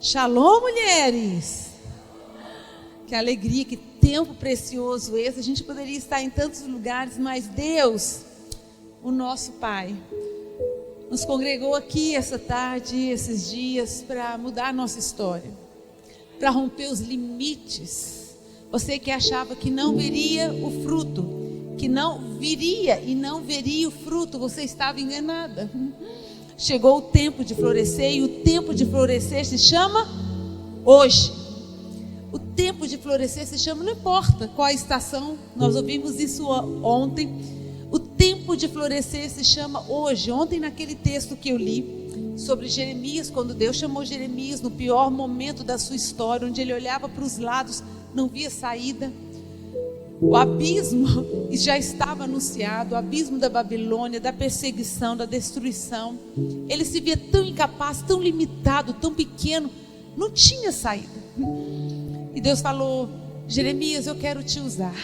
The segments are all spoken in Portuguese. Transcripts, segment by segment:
Shalom, mulheres! Que alegria, que tempo precioso esse. A gente poderia estar em tantos lugares, mas Deus, o nosso Pai, nos congregou aqui essa tarde, esses dias, para mudar a nossa história, para romper os limites. Você que achava que não veria o fruto, que não viria e não veria o fruto, você estava enganada. Chegou o tempo de florescer, e o tempo de florescer se chama hoje. O tempo de florescer se chama, não importa qual a estação, nós ouvimos isso ontem. O tempo de florescer se chama hoje. Ontem, naquele texto que eu li sobre Jeremias, quando Deus chamou Jeremias no pior momento da sua história, onde ele olhava para os lados, não via saída. O abismo já estava anunciado, o abismo da Babilônia, da perseguição, da destruição. Ele se via tão incapaz, tão limitado, tão pequeno, não tinha saída. E Deus falou: Jeremias, eu quero te usar.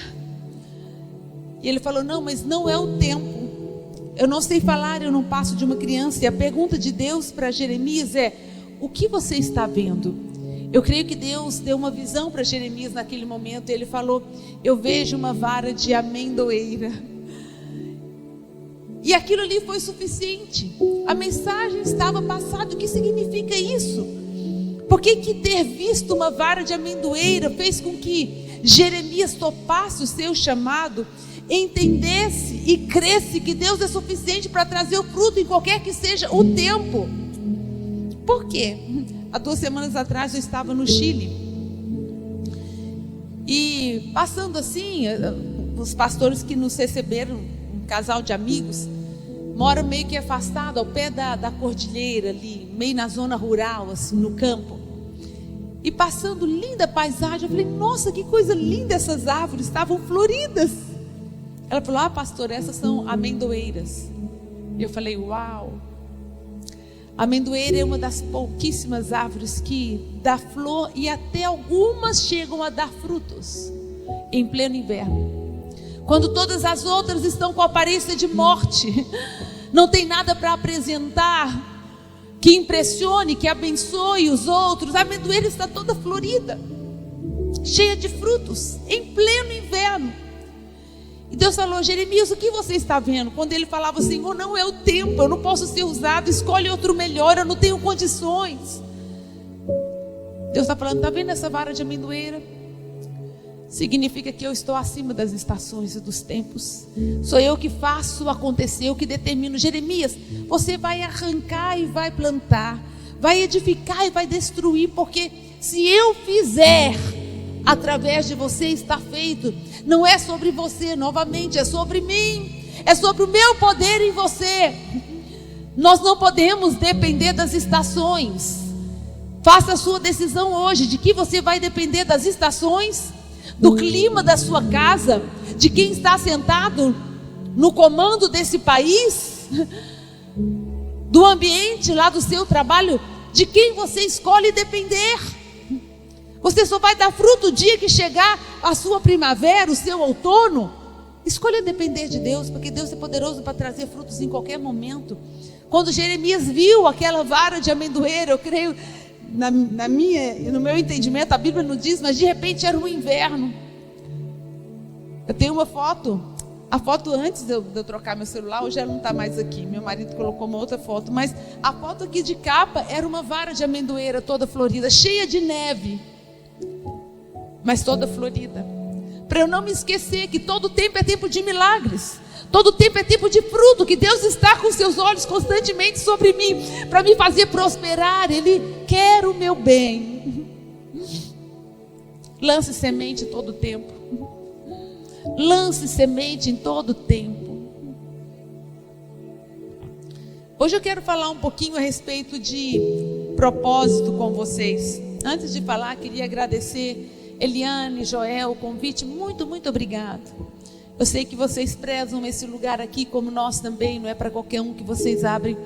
E ele falou: não, mas não é o tempo. Eu não sei falar, eu não passo de uma criança. E a pergunta de Deus para Jeremias é: o que você está vendo? Eu creio que Deus deu uma visão para Jeremias naquele momento. Ele falou: eu vejo uma vara de amendoeira. E aquilo ali foi suficiente. A mensagem estava passada. O que significa isso? Por que ter visto uma vara de amendoeira fez com que Jeremias topasse o seu chamado, entendesse e cresce que Deus é suficiente para trazer o fruto em qualquer que seja o tempo? Por quê? Há 2 semanas atrás eu estava no Chile, e passando assim, os pastores que nos receberam, um casal de amigos, moram meio que afastado, ao pé da cordilheira ali, meio na zona rural, assim, no campo. E passando, linda paisagem, eu falei: nossa, que coisa linda, essas árvores estavam floridas. Ela falou: ah, pastor, essas são amendoeiras. E eu falei: uau. A amendoeira é uma das pouquíssimas árvores que dá flor, e até algumas chegam a dar frutos em pleno inverno, quando todas as outras estão com aparência de morte, não tem nada para apresentar que impressione, que abençoe os outros. A amendoeira está toda florida, cheia de frutos, em pleno inverno. E Deus falou: Jeremias, o que você está vendo? Quando ele falava: Senhor, não é o tempo, eu não posso ser usado, escolhe outro melhor, eu não tenho condições. Deus está falando: está vendo essa vara de amendoeira? Significa que eu estou acima das estações e dos tempos. Sou eu que faço acontecer, eu que determino. Jeremias, você vai arrancar e vai plantar, vai edificar e vai destruir, porque se eu fizer, através de você está feito. Não é sobre você novamente, é sobre mim, é sobre o meu poder em você. Nós não podemos depender das estações. Faça a sua decisão hoje, de que você vai depender das estações, do clima da sua casa, de quem está sentado no comando desse país, do ambiente lá do seu trabalho, de quem você escolhe depender. Você só vai dar fruto o dia que chegar a sua primavera, o seu outono. Escolha depender de Deus, porque Deus é poderoso para trazer frutos em qualquer momento. Quando Jeremias viu aquela vara de amendoeira, eu creio, no meu entendimento, a Bíblia não diz, mas de repente era um inverno. Eu tenho uma foto, a foto antes de eu trocar meu celular, hoje ela não está mais aqui, meu marido colocou uma outra foto, mas a foto aqui de capa era uma vara de amendoeira toda florida, cheia de neve, mas toda florida, para eu não me esquecer que todo tempo é tempo de milagres, todo tempo é tempo de fruto, que Deus está com seus olhos constantemente sobre mim, para me fazer prosperar. Ele quer o meu bem. Lance semente todo tempo, lance semente em todo tempo. Hoje eu quero falar um pouquinho a respeito de propósito com vocês. Antes de falar, queria agradecer Eliane, Joel, o convite. Muito, muito obrigado. Eu sei que vocês prezam esse lugar aqui, como nós também. Não é para qualquer um que vocês abrem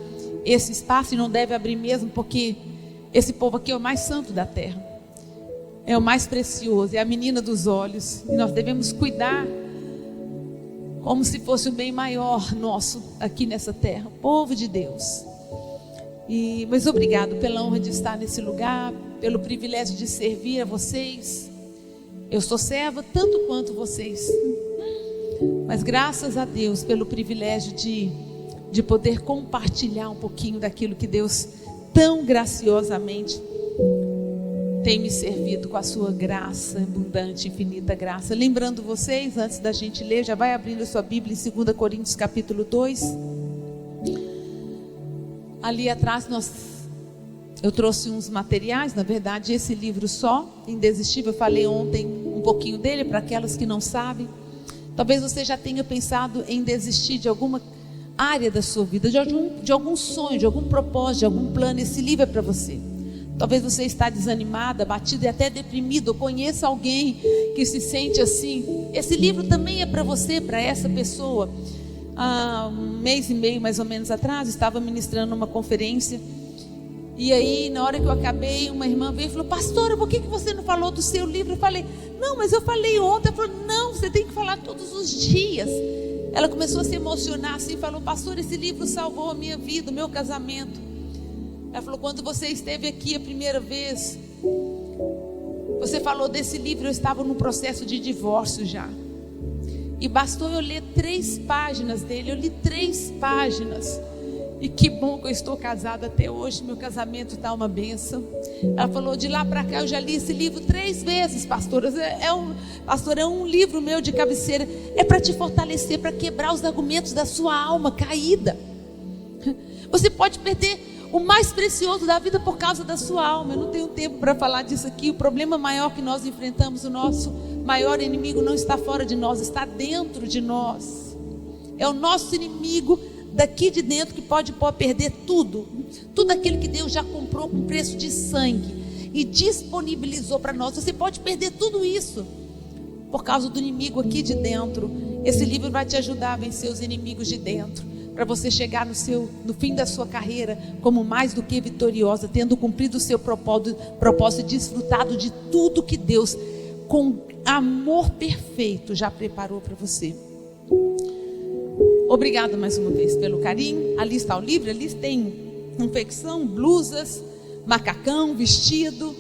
esse espaço, e não deve abrir mesmo, porque esse povo aqui é o mais santo da terra, é o mais precioso, é a menina dos olhos, e nós devemos cuidar como se fosse o bem maior nosso aqui nessa terra, povo de Deus. Mas obrigado pela honra de estar nesse lugar, pelo privilégio de servir a vocês. Eu sou serva tanto quanto vocês, mas graças a Deus pelo privilégio de poder compartilhar um pouquinho daquilo que Deus tão graciosamente tem me servido com a sua graça, abundante, infinita graça. Lembrando vocês, antes da gente ler, já vai abrindo a sua Bíblia em 2 Coríntios capítulo 2. Ali atrás eu trouxe uns materiais, na verdade esse livro só, Indesistível, eu falei ontem um pouquinho dele para aquelas que não sabem. Talvez você já tenha pensado em desistir de alguma área da sua vida, de algum sonho, de algum propósito, de algum plano. Esse livro é para você. Talvez você está desanimada, abatida e até deprimido. Eu conheço alguém que se sente assim. Esse livro também é para você, para essa pessoa. Há um mês e meio mais ou menos atrás, estava ministrando uma conferência. E aí, na hora que eu acabei, uma irmã veio e falou: pastora, por que você não falou do seu livro? Eu falei: não, mas eu falei ontem. Ela falou: não, você tem que falar todos os dias. Ela começou a se emocionar assim, falou: pastor, esse livro salvou a minha vida, o meu casamento. Ela falou: quando você esteve aqui a primeira vez, você falou desse livro, eu estava no processo de divórcio já. E bastou eu ler 3 páginas dele, eu li 3 páginas. E que bom que eu estou casada até hoje, meu casamento está uma bênção. Ela falou: de lá para cá eu já li esse livro 3 vezes, pastora. Pastor, é um livro meu de cabeceira. É para te fortalecer, para quebrar os argumentos da sua alma caída. Você pode perder o mais precioso da vida por causa da sua alma. Eu não tenho tempo para falar disso aqui. O problema maior que nós enfrentamos, o nosso maior inimigo não está fora de nós, está dentro de nós. É o nosso inimigo daqui de dentro que pode perder tudo aquilo que Deus já comprou com preço de sangue e disponibilizou para nós. Você pode perder tudo isso por causa do inimigo aqui de dentro. Esse livro vai te ajudar a vencer os inimigos de dentro, para você chegar no fim da sua carreira como mais do que vitoriosa, tendo cumprido o seu propósito e desfrutado de tudo que Deus, com amor perfeito, já preparou para você. Obrigada mais uma vez pelo carinho. Ali está o livro, ali tem confecção, blusas, macacão, vestido.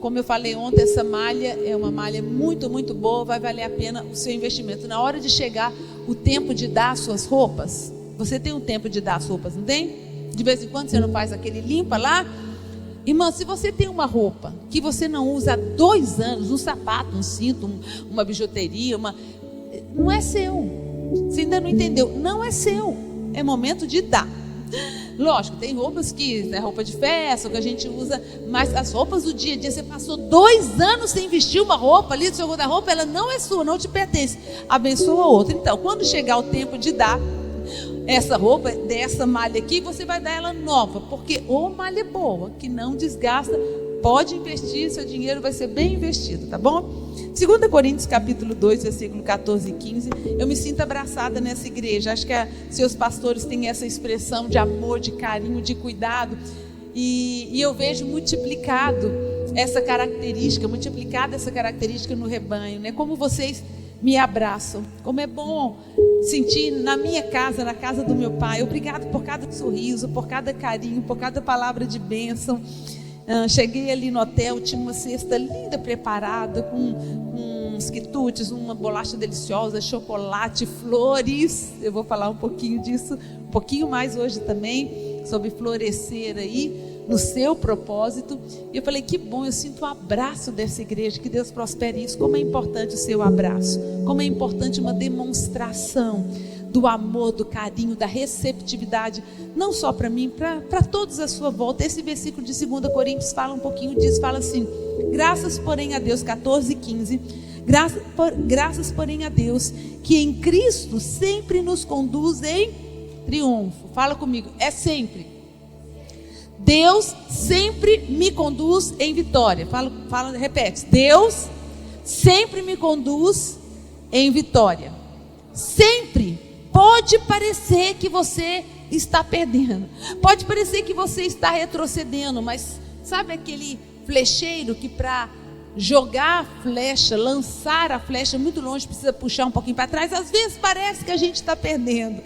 Como eu falei ontem, essa malha é uma malha muito, muito boa, vai valer a pena o seu investimento. Na hora de chegar o tempo de dar as suas roupas, você tem um tempo de dar as roupas, não tem? De vez em quando você não faz aquele limpa lá? Irmã, se você tem uma roupa que você não usa há 2 anos, um sapato, um cinto, uma bijuteria, não é seu. Você ainda não entendeu? Não é seu. É momento de dar. Lógico, tem roupas que é roupa de festa, que a gente usa, mas as roupas do dia a dia, você passou 2 anos sem vestir uma roupa ali do seu guarda-roupa, ela não é sua, não te pertence. Abençoa outra. Então, quando chegar o tempo de dar essa roupa, dessa malha aqui, você vai dar ela nova, porque malha boa, que não desgasta, pode investir, seu dinheiro vai ser bem investido, tá bom? 2 Coríntios capítulo 2, versículo 14 e 15. Eu me sinto abraçada nessa igreja. Acho que seus pastores têm essa expressão de amor, de carinho, de cuidado. E eu vejo multiplicada essa característica no rebanho, né? Como vocês me abraçam. Como é bom sentir na minha casa, na casa do meu pai. Obrigado por cada sorriso, por cada carinho, por cada palavra de bênção. Cheguei ali no hotel, tinha uma cesta linda preparada com uns quitutes, uma bolacha deliciosa, chocolate, flores. Eu vou falar um pouquinho disso, um pouquinho mais hoje também, sobre florescer aí no seu propósito. E eu falei: que bom, eu sinto o abraço dessa igreja, que Deus prospere isso. Como é importante o seu abraço, como é importante uma demonstração do amor, do carinho, da receptividade, não só para mim, para todos à sua volta. Esse versículo de 2 Coríntios fala um pouquinho disso, fala assim: graças porém a Deus, 14 e 15, graças porém a Deus, que em Cristo sempre nos conduz em triunfo. Fala comigo, é sempre. Deus sempre me conduz em vitória. Repete, Deus sempre me conduz em vitória. Sempre. Pode parecer que você está perdendo, pode parecer que você está retrocedendo, mas sabe aquele flecheiro que para jogar a flecha, lançar a flecha muito longe, precisa puxar um pouquinho para trás? Às vezes parece que a gente está perdendo,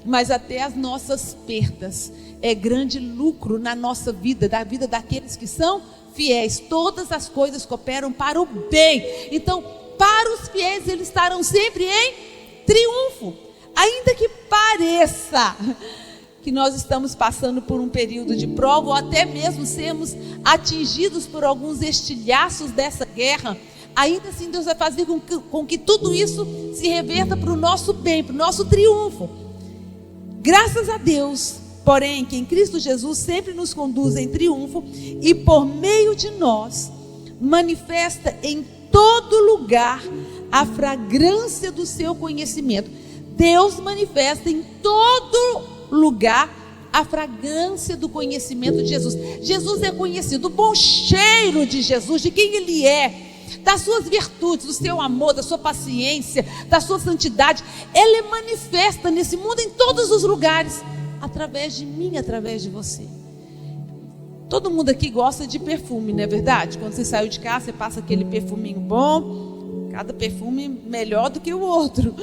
mas até as nossas perdas. É grande lucro na nossa vida, da vida daqueles que são fiéis. Todas as coisas cooperam para o bem. Então, para os fiéis, eles estarão sempre em triunfo. Ainda que pareça que nós estamos passando por um período de prova, ou até mesmo sermos atingidos por alguns estilhaços dessa guerra, ainda assim Deus vai fazer com que tudo isso se reverta para o nosso bem, para o nosso triunfo. Graças a Deus, porém, que em Cristo Jesus sempre nos conduz em triunfo e por meio de nós manifesta em todo lugar a fragrância do seu conhecimento. Deus manifesta em todo lugar a fragrância do conhecimento de Jesus. Jesus é conhecido, o bom cheiro de Jesus, de quem Ele é, das suas virtudes, do seu amor, da sua paciência, da sua santidade. Ele é manifesta nesse mundo em todos os lugares, através de mim, através de você. Todo mundo aqui gosta de perfume, não é verdade? Quando você saiu de casa, você passa aquele perfuminho bom, cada perfume melhor do que o outro.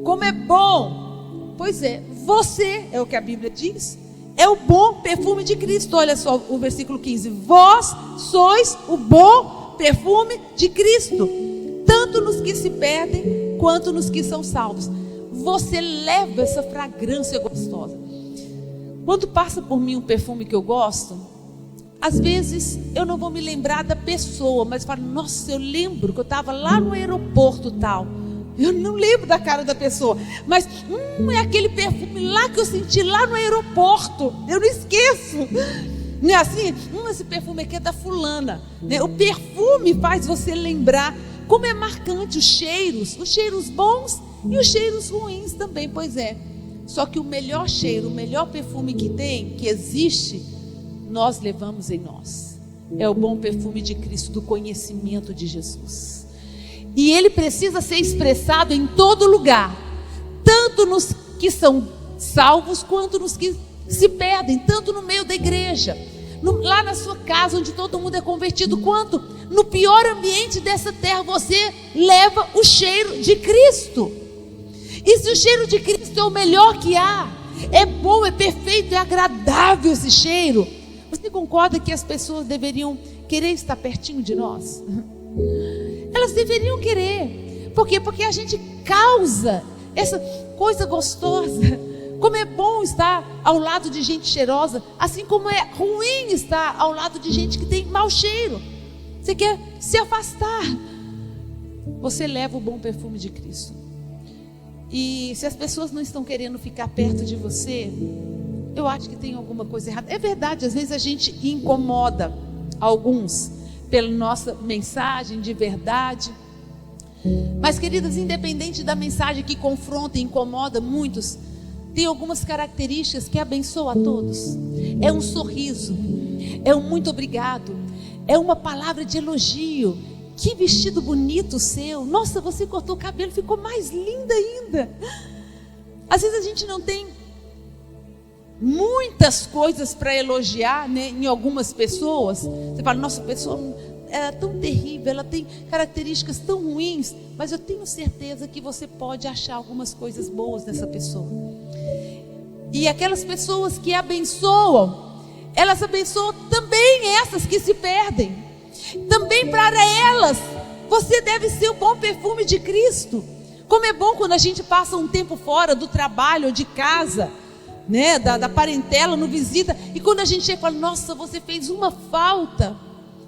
Como é bom! Pois é, você, é o que a Bíblia diz, é o bom perfume de Cristo. Olha só o versículo 15: vós sois o bom perfume de Cristo, tanto nos que se perdem, quanto nos que são salvos. Você leva essa fragrância gostosa. Quando passa por mim um perfume que eu gosto, às vezes eu não vou me lembrar da pessoa, mas falo, nossa, eu lembro que eu estava lá no aeroporto tal. Eu não lembro da cara da pessoa, mas é aquele perfume lá que eu senti lá no aeroporto. Eu não esqueço. Não é assim? Esse perfume aqui é da fulana, né? O perfume faz você lembrar. Como é marcante os cheiros bons e os cheiros ruins também. Pois é. Só que o melhor cheiro, o melhor perfume que existe, nós levamos em nós. É o bom perfume de Cristo, do conhecimento de Jesus. E ele precisa ser expressado em todo lugar, tanto nos que são salvos, quanto nos que se perdem, tanto no meio da igreja, lá na sua casa, onde todo mundo é convertido, quanto no pior ambiente dessa terra, você leva o cheiro de Cristo. E se o cheiro de Cristo é o melhor que há, é bom, é perfeito, é agradável esse cheiro, você concorda que as pessoas deveriam querer estar pertinho de nós? Elas deveriam querer. Por quê? Porque a gente causa essa coisa gostosa. Como é bom estar ao lado de gente cheirosa, assim como é ruim estar ao lado de gente que tem mau cheiro. Você quer se afastar, você leva o bom perfume de Cristo. E se as pessoas não estão querendo ficar perto de você, eu acho que tem alguma coisa errada. É verdade, às vezes a gente incomoda alguns pela nossa mensagem de verdade. Mas, queridas, independente da mensagem que confronta e incomoda muitos, tem algumas características que abençoam a todos. É um sorriso, é um muito obrigado, é uma palavra de elogio. Que vestido bonito o seu. Nossa, você cortou o cabelo, ficou mais linda ainda. Às vezes a gente não tem muitas coisas para elogiar, né, em algumas pessoas. Você fala, nossa, a pessoa é tão terrível, ela tem características tão ruins, mas eu tenho certeza que você pode achar algumas coisas boas nessa pessoa. E aquelas pessoas que abençoam, elas abençoam também essas que se perdem. Também para elas, você deve ser o bom perfume de Cristo. Como é bom quando a gente passa um tempo fora do trabalho ou de casa, né, da parentela, no visita, e quando a gente chega e fala, nossa, você fez uma falta.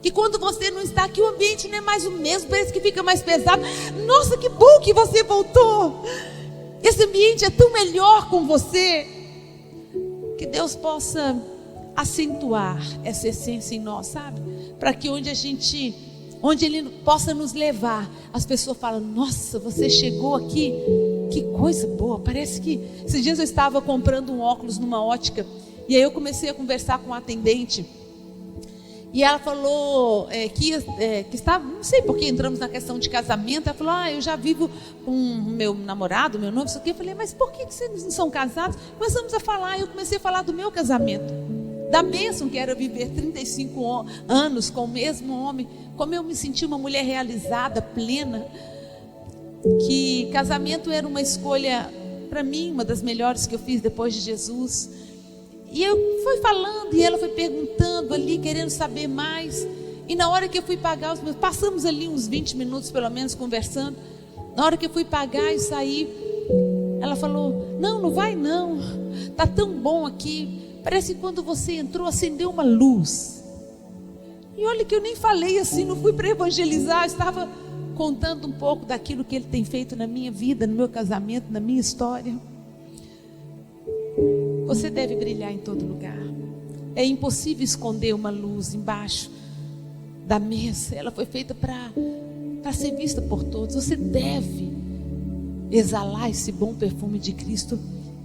Que quando você não está aqui, o ambiente não é mais o mesmo, parece que fica mais pesado. Nossa, que bom que você voltou. Esse ambiente é tão melhor com você. Que Deus possa acentuar essa essência em nós, sabe? Para que onde Ele possa nos levar, as pessoas falam, nossa, você chegou aqui, que coisa boa. Parece que, esses dias eu estava comprando um óculos numa ótica, e aí eu comecei a conversar com a atendente, e ela falou que estava, não sei porque entramos na questão de casamento. Ela falou, eu já vivo com meu namorado, meu noivo, isso aqui. Eu falei, mas por que vocês não são casados? Começamos a falar, eu comecei a falar do meu casamento, da bênção que era viver 35 anos com o mesmo homem, como eu me senti uma mulher realizada, plena, que casamento era uma escolha para mim, uma das melhores que eu fiz depois de Jesus. E eu fui falando e ela foi perguntando ali, querendo saber mais. E na hora que eu fui pagar os meus, passamos ali uns 20 minutos pelo menos conversando. Na hora que eu fui pagar e sair, ela falou: não vai não, tá tão bom aqui, parece que quando você entrou acendeu uma luz. E olha que eu nem falei assim, não fui para evangelizar, estava contando um pouco daquilo que Ele tem feito na minha vida, no meu casamento, na minha história. Você deve brilhar em todo lugar. É impossível esconder uma luz embaixo da mesa. Ela foi feita para ser vista por todos. Você deve exalar esse bom perfume de Cristo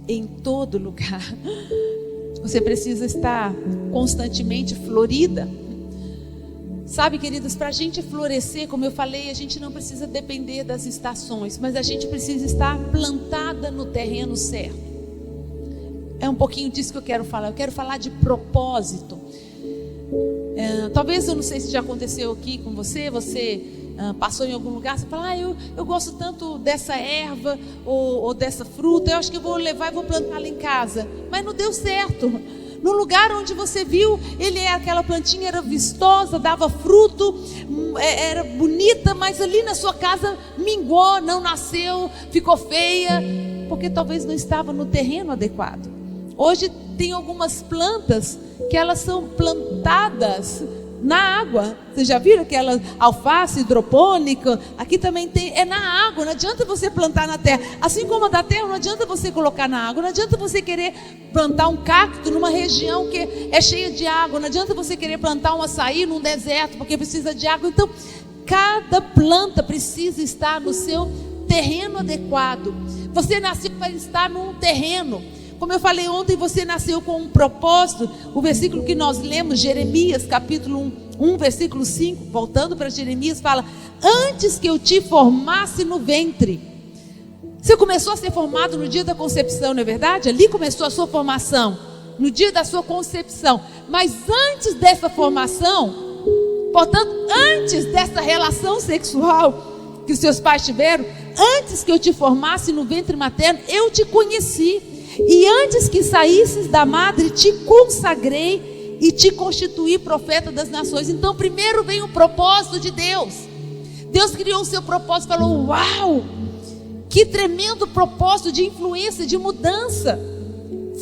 em todo lugar. Você precisa estar constantemente florida. Sabe, queridas, para a gente florescer, como eu falei, a gente não precisa depender das estações, mas a gente precisa estar plantada no terreno certo. É um pouquinho disso que eu quero falar. Eu quero falar de propósito. Talvez, eu não sei se já aconteceu aqui com você, passou em algum lugar, você fala: eu gosto tanto dessa erva ou dessa fruta, eu acho que eu vou levar e vou plantá-la em casa. Mas não deu certo. No lugar onde você viu, aquela plantinha era vistosa, dava fruto, era bonita, mas ali na sua casa mingou, não nasceu, ficou feia, porque talvez não estava no terreno adequado. Hoje tem algumas plantas que elas são plantadas na água. Vocês já viram aquela alface hidropônica? Aqui também tem, é na água. Não adianta você plantar na terra. Assim como a da terra, não adianta você colocar na água. Não adianta você querer plantar um cacto numa região que é cheia de água. Não adianta você querer plantar um açaí num deserto, porque precisa de água. Então, cada planta precisa estar no seu terreno adequado. Você nasceu para estar num terreno. Como eu falei ontem, você nasceu com um propósito. O versículo que nós lemos, Jeremias, capítulo 1, versículo 5, voltando para Jeremias, fala: antes que eu te formasse no ventre. Você começou a ser formado no dia da concepção, não é verdade? Ali começou a sua formação, no dia da sua concepção. Mas antes dessa formação, portanto, antes dessa relação sexual que os seus pais tiveram, antes que eu te formasse no ventre materno, eu te conheci. E antes que saísses da madre, te consagrei e te constituí profeta das nações. Então primeiro vem o propósito de Deus. Deus criou o seu propósito, falou: uau, que tremendo propósito de influência, de mudança.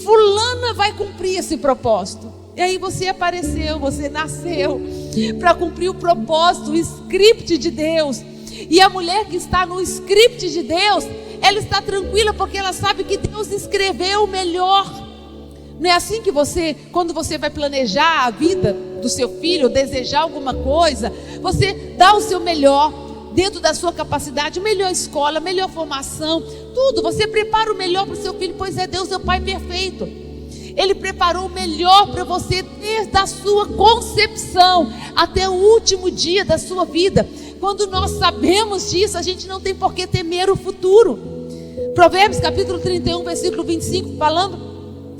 Fulana vai cumprir esse propósito. E aí você apareceu, você nasceu para cumprir o propósito, o script de Deus. E a mulher que está no script de Deus, ela está tranquila porque ela sabe que Deus escreveu o melhor. Não é assim que você, quando você vai planejar a vida do seu filho, desejar alguma coisa, você dá o seu melhor dentro da sua capacidade, melhor escola, melhor formação, tudo. Você prepara o melhor para o seu filho, pois Deus é o Pai perfeito. Ele preparou o melhor para você desde a sua concepção até o último dia da sua vida. Quando nós sabemos disso, a gente não tem por que temer o futuro. Provérbios capítulo 31, versículo 25, falando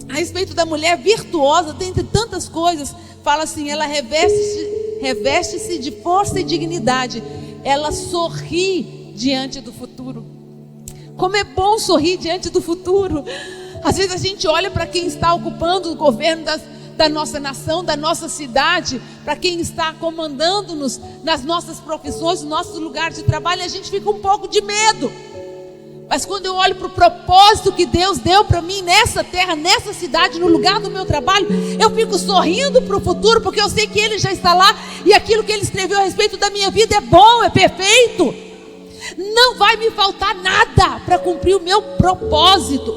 a respeito da mulher virtuosa, dentre tantas coisas, fala assim: ela reveste-se de força e dignidade, ela sorri diante do futuro. Como é bom sorrir diante do futuro. Às vezes a gente olha para quem está ocupando o governo da nossa nação, da nossa cidade, para quem está comandando-nos nas nossas profissões, nos nossos lugares de trabalho, a gente fica um pouco de medo. Mas quando eu olho para o propósito que Deus deu para mim nessa terra, nessa cidade, no lugar do meu trabalho, eu fico sorrindo para o futuro, porque eu sei que Ele já está lá, e aquilo que Ele escreveu a respeito da minha vida é bom, é perfeito. Não vai me faltar nada para cumprir o meu propósito,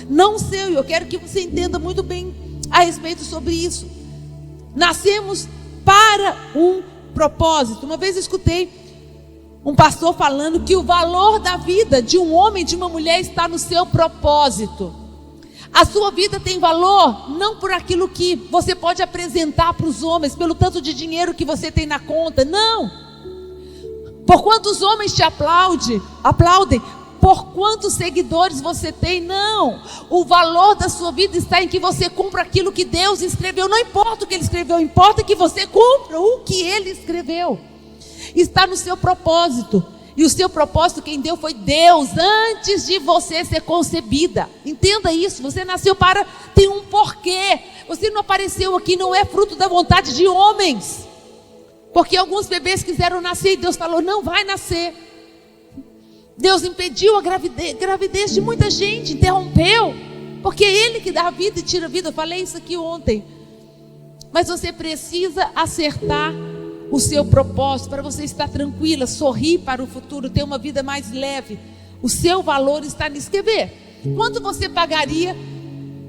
não seu. Eu quero que você entenda muito bem a respeito sobre isso. Nascemos para um propósito. Uma vez eu escutei um pastor falando que o valor da vida de um homem e de uma mulher está no seu propósito. A sua vida tem valor não por aquilo que você pode apresentar para os homens, pelo tanto de dinheiro que você tem na conta, não. Por quantos homens te aplaudem, por quantos seguidores você tem, não. O valor da sua vida está em que você cumpra aquilo que Deus escreveu. Não importa o que Ele escreveu, importa que você cumpra o que Ele escreveu. Está no seu propósito. E o seu propósito quem deu foi Deus, antes de você ser concebida. Entenda isso, você nasceu para, tem um porquê. Você não apareceu aqui, não é fruto da vontade de homens. Porque alguns bebês quiseram nascer e Deus falou, não vai nascer. Deus impediu a gravidez de muita gente, interrompeu. Porque é Ele que dá a vida e tira a vida. Eu falei isso aqui ontem. Mas você precisa acertar o seu propósito, para você estar tranquila, sorrir para o futuro, ter uma vida mais leve. O seu valor está nisso. Quer ver? Quanto você pagaria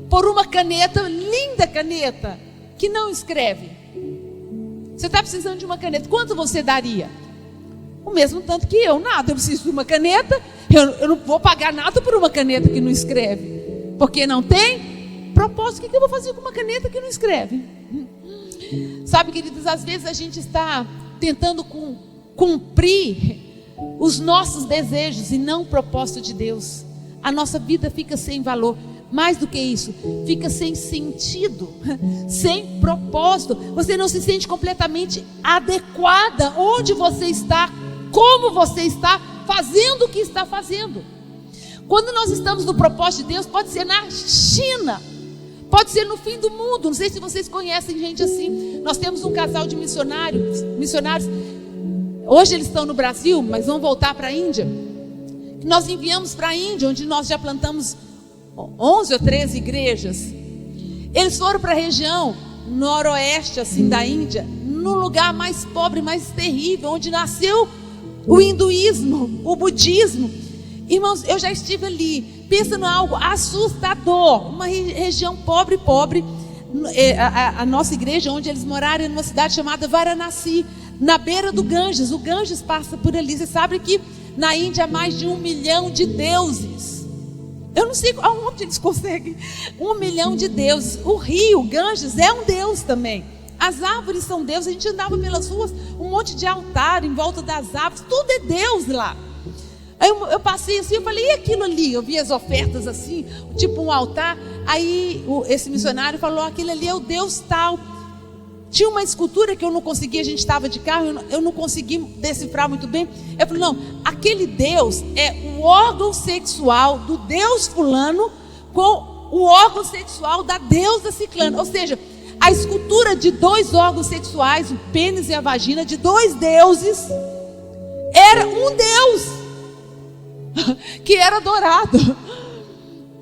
por uma caneta, linda caneta, que não escreve? Você está precisando de uma caneta, quanto você daria? O mesmo tanto que eu, nada. Eu preciso de uma caneta, eu não vou pagar nada por uma caneta que não escreve, porque não tem propósito. O que eu vou fazer com uma caneta que não escreve? Sabe, queridos, às vezes a gente está tentando cumprir os nossos desejos e não o propósito de Deus. A nossa vida fica sem valor. Mais do que isso, fica sem sentido, sem propósito. Você não se sente completamente adequada onde você está, como você está, fazendo o que está fazendo. Quando nós estamos no propósito de Deus, pode ser na China, pode ser no fim do mundo. Não sei se vocês conhecem gente assim. Nós temos um casal de missionários. Hoje eles estão no Brasil, mas vão voltar para a Índia. Nós enviamos para a Índia, onde nós já plantamos 11 ou 13 igrejas. Eles foram para a região noroeste assim, da Índia, no lugar mais pobre, mais terrível, onde nasceu o hinduísmo, o budismo. Irmãos, eu já estive ali. Pensa em algo assustador. Uma região pobre. A nossa igreja, onde eles moraram, é numa cidade chamada Varanasi, na beira do Ganges. O Ganges passa por ali. Você sabe que na Índia há mais de 1 milhão de deuses. Eu não sei aonde eles conseguem 1 milhão de deuses. O rio Ganges é um deus também. As árvores são deuses. A gente andava pelas ruas, um monte de altar em volta das árvores. Tudo é Deus lá. Aí eu passei assim, eu falei, e aquilo ali? Eu vi as ofertas assim, tipo um altar. Aí esse missionário falou, aquele ali é o Deus tal. Tinha uma escultura que eu não conseguia, a gente estava de carro, eu não consegui decifrar muito bem. Eu falei, não, aquele Deus é o órgão sexual do Deus fulano com o órgão sexual da deusa ciclana. Ou seja, a escultura de 2 órgãos sexuais, o pênis e a vagina, de 2 deuses, era um Deus que era adorado.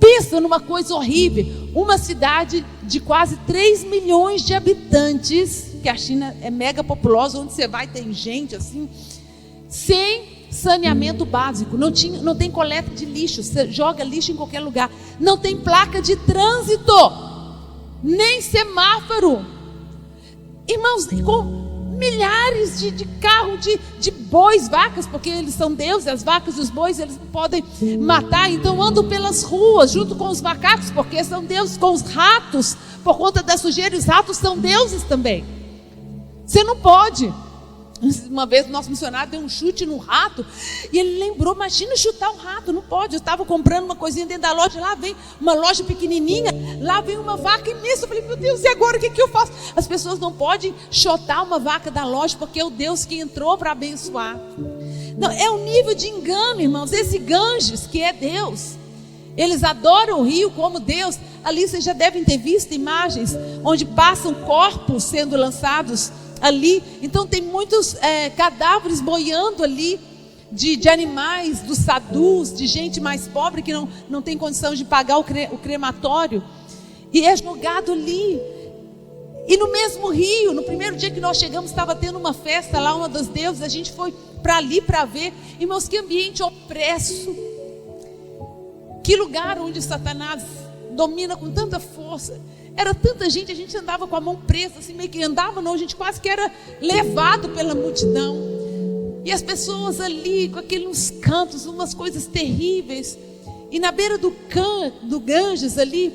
Pensa numa coisa horrível. Uma cidade de quase 3 milhões de habitantes, que a China é mega populosa, onde você vai tem gente assim, sem saneamento básico. Não tem coleta de lixo, você joga lixo em qualquer lugar. Não tem placa de trânsito, nem semáforo. Irmãos, com milhares de carros, de bois, vacas, porque eles são deuses, as vacas e os bois eles não podem matar, então andam pelas ruas junto com os macacos, porque são deuses, com os ratos, por conta da sujeira. Os ratos são deuses também. Você não pode. Uma vez o nosso missionário deu um chute no rato e ele lembrou, imagina chutar um rato, não pode. Eu estava comprando uma coisinha dentro da loja, lá vem uma loja pequenininha, lá vem uma vaca imensa. Eu falei, meu Deus, e agora o que eu faço? As pessoas não podem chutar uma vaca da loja, porque é o Deus que entrou para abençoar. Não, é um nível de engano, irmãos. Esse Ganges, que é Deus, eles adoram o rio como Deus. Ali vocês já devem ter visto imagens onde passam corpos sendo lançados ali. Então tem muitos cadáveres boiando ali, de animais, dos sadhus, de gente mais pobre que não tem condição de pagar o crematório, e é jogado ali. E no mesmo rio, no primeiro dia que nós chegamos, estava tendo uma festa lá, uma dos deuses. A gente foi para ali para ver. Irmãos, que ambiente opresso, que lugar onde Satanás domina com tanta força. Era tanta gente, a gente andava com a mão presa, assim, meio que andava, não, a gente quase que era levado pela multidão. E as pessoas ali, com aqueles cantos, umas coisas terríveis. E na beira do Ganges ali,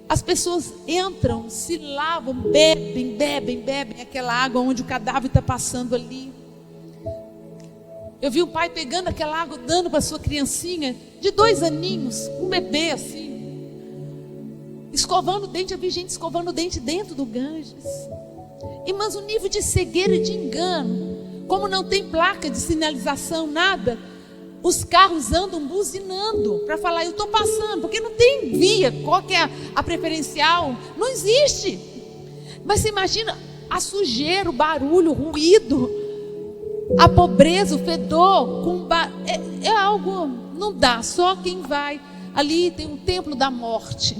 as pessoas entram, se lavam, bebem aquela água onde o cadáver está passando ali. Eu vi um pai pegando aquela água, dando para sua criancinha de 2 aninhos, um bebê assim, escovando o dente. Eu vi gente escovando o dente dentro do Ganges. Irmãos, o nível de cegueira e de engano. Como não tem placa de sinalização, nada, os carros andam buzinando para falar, eu estou passando, porque não tem via, qual que é a preferencial? Não existe. Mas você imagina a sujeira, o barulho, o ruído, a pobreza, o fedor, é algo, não dá. Só quem vai, ali tem um templo da morte.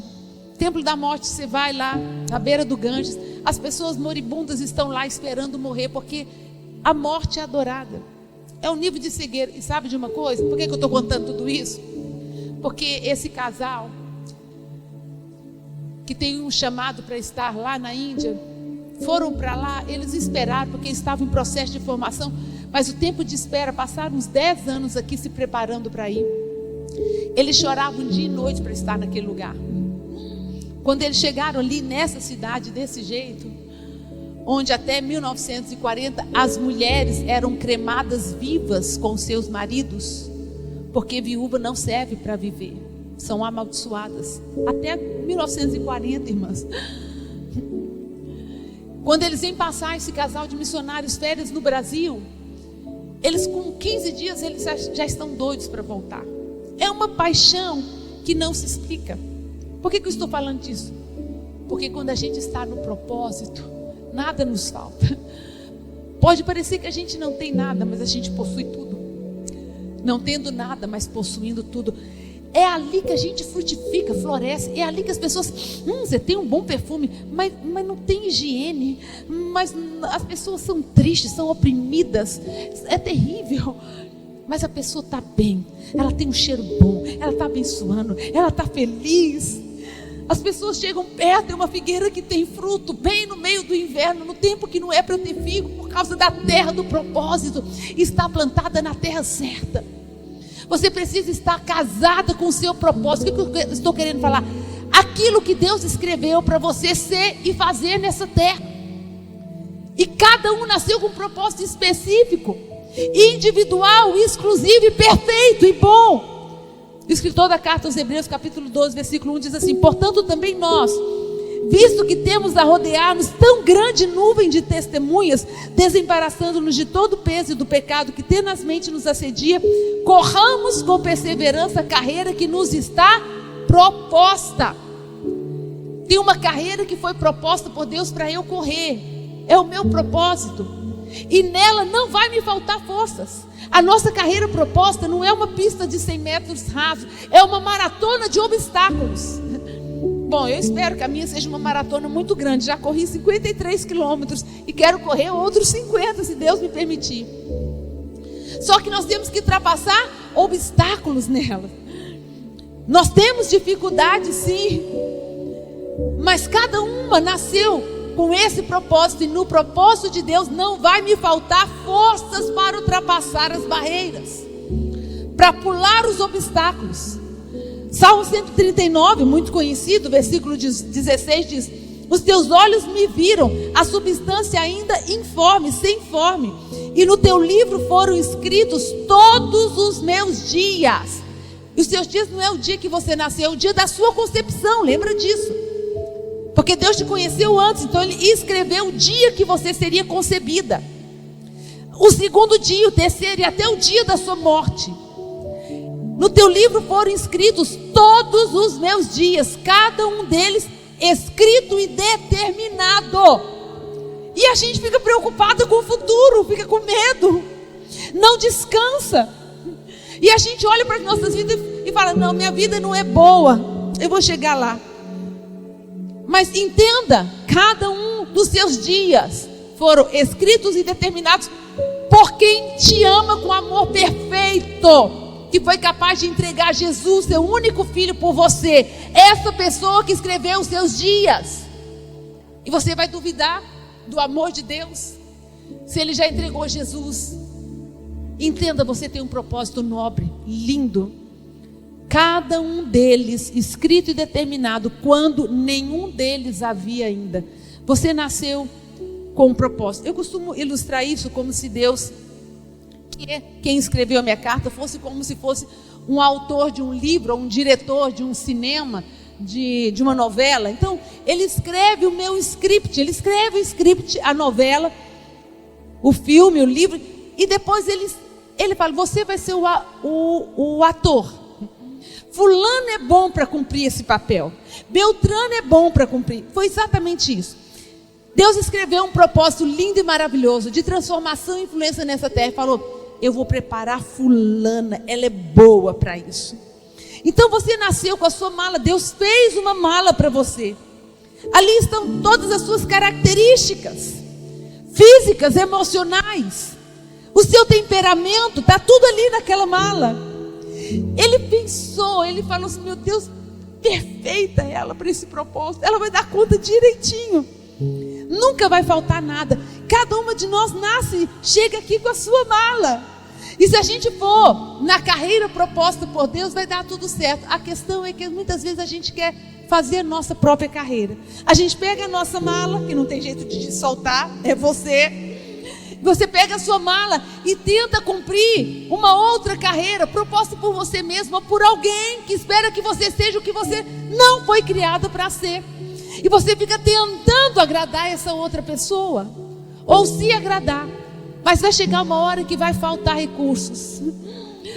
Templo da morte, você vai lá, à beira do Ganges, as pessoas moribundas estão lá esperando morrer, porque a morte é adorada. É um nível de cegueira. E sabe de uma coisa? Por que eu estou contando tudo isso? Porque esse casal, que tem um chamado para estar lá na Índia, foram para lá, eles esperaram, porque estavam em processo de formação, mas o tempo de espera, passaram uns 10 anos aqui se preparando para ir. Eles choravam dia e noite para estar naquele lugar. Quando eles chegaram ali nessa cidade, desse jeito, onde até 1940 as mulheres eram cremadas vivas com seus maridos, porque viúva não serve para viver, são amaldiçoadas. Até 1940, irmãs. Quando eles vêm passar, esse casal de missionários, férias no Brasil, eles com 15 dias eles já estão doidos para voltar. É uma paixão que não se explica. Por que eu estou falando disso? Porque quando a gente está no propósito, nada nos falta. Pode parecer que a gente não tem nada, mas a gente possui tudo. Não tendo nada, mas possuindo tudo. É ali que a gente frutifica, floresce. É ali que as pessoas, você tem um bom perfume, mas não tem higiene. Mas as pessoas são tristes, são oprimidas. É terrível. Mas a pessoa está bem, ela tem um cheiro bom, ela está abençoando, ela está feliz. As pessoas chegam perto de uma figueira que tem fruto, bem no meio do inverno, no tempo que não é para ter figo, por causa da terra do propósito, está plantada na terra certa. Você precisa estar casada com o seu propósito. O que eu estou querendo falar? Aquilo que Deus escreveu para você ser e fazer nessa terra. E cada um nasceu com um propósito específico, individual, exclusivo e perfeito e bom. O escritor da carta aos Hebreus, capítulo 12, versículo 1 diz assim: portanto também nós, visto que temos a rodear-nos tão grande nuvem de testemunhas, desembaraçando-nos de todo o peso e do pecado que tenazmente nos assedia, corramos com perseverança a carreira que nos está proposta. Tem uma carreira que foi proposta por Deus para eu correr, é o meu propósito, e nela não vai me faltar forças. A nossa carreira proposta não é uma pista de 100 metros rasos, é uma maratona de obstáculos. Bom, eu espero que a minha seja uma maratona muito grande. Já corri 53 quilômetros e quero correr outros 50, se Deus me permitir. Só que nós temos que ultrapassar obstáculos nela. Nós temos dificuldades, sim, mas cada uma nasceu com esse propósito, e no propósito de Deus não vai me faltar forças para ultrapassar as barreiras, para pular os obstáculos. Salmo 139, muito conhecido, versículo 16 diz: os teus olhos me viram a substância ainda informe, sem forme, e no teu livro foram escritos todos os meus dias. E os seus dias não é o dia que você nasceu, é o dia da sua concepção, lembra disso. Porque Deus te conheceu antes, então Ele escreveu o dia que você seria concebida, o segundo dia, o terceiro e até o dia da sua morte. No teu livro foram escritos todos os meus dias, cada um deles escrito e determinado. E a gente fica preocupada com o futuro, fica com medo, não descansa. E a gente olha para as nossas vidas e fala: não, minha vida não é boa, eu vou chegar lá. Mas entenda, cada um dos seus dias foram escritos e determinados por quem te ama com amor perfeito, que foi capaz de entregar Jesus, seu único filho, por você. Essa pessoa que escreveu os seus dias. E você vai duvidar do amor de Deus, se Ele já entregou Jesus? Entenda, você tem um propósito nobre, lindo. Cada um deles escrito e determinado, quando nenhum deles havia ainda. Você nasceu com um propósito. Eu costumo ilustrar isso como se Deus, que é quem escreveu a minha carta, fosse como se fosse um autor de um livro, ou um diretor de um cinema, de uma novela. Então, Ele escreve o meu script, Ele escreve o script, a novela, o filme, o livro, E depois ele fala, você vai ser o ator. Fulano é bom para cumprir esse papel. Beltrano é bom para cumprir. Foi exatamente isso. Deus escreveu um propósito lindo e maravilhoso de transformação e influência nessa terra. E falou, eu vou preparar fulana, ela é boa para isso. Então você nasceu com a sua mala. Deus fez uma mala para você. Ali estão todas as suas características físicas, emocionais. O seu temperamento, está tudo ali naquela mala. Ele pensou, ele falou assim, meu Deus, perfeita ela para esse propósito. Ela vai dar conta direitinho. Nunca vai faltar nada. Cada uma de nós nasce, chega aqui com a sua mala. E se a gente for na carreira proposta por Deus, vai dar tudo certo. A questão é que muitas vezes a gente quer fazer a nossa própria carreira. A gente pega a nossa mala, que não tem jeito de soltar, é você. Você pega a sua mala e tenta cumprir uma outra carreira proposta por você mesmo ou por alguém que espera que você seja o que você não foi criado para ser. E você fica tentando agradar essa outra pessoa ou se agradar. Mas vai chegar uma hora que vai faltar recursos,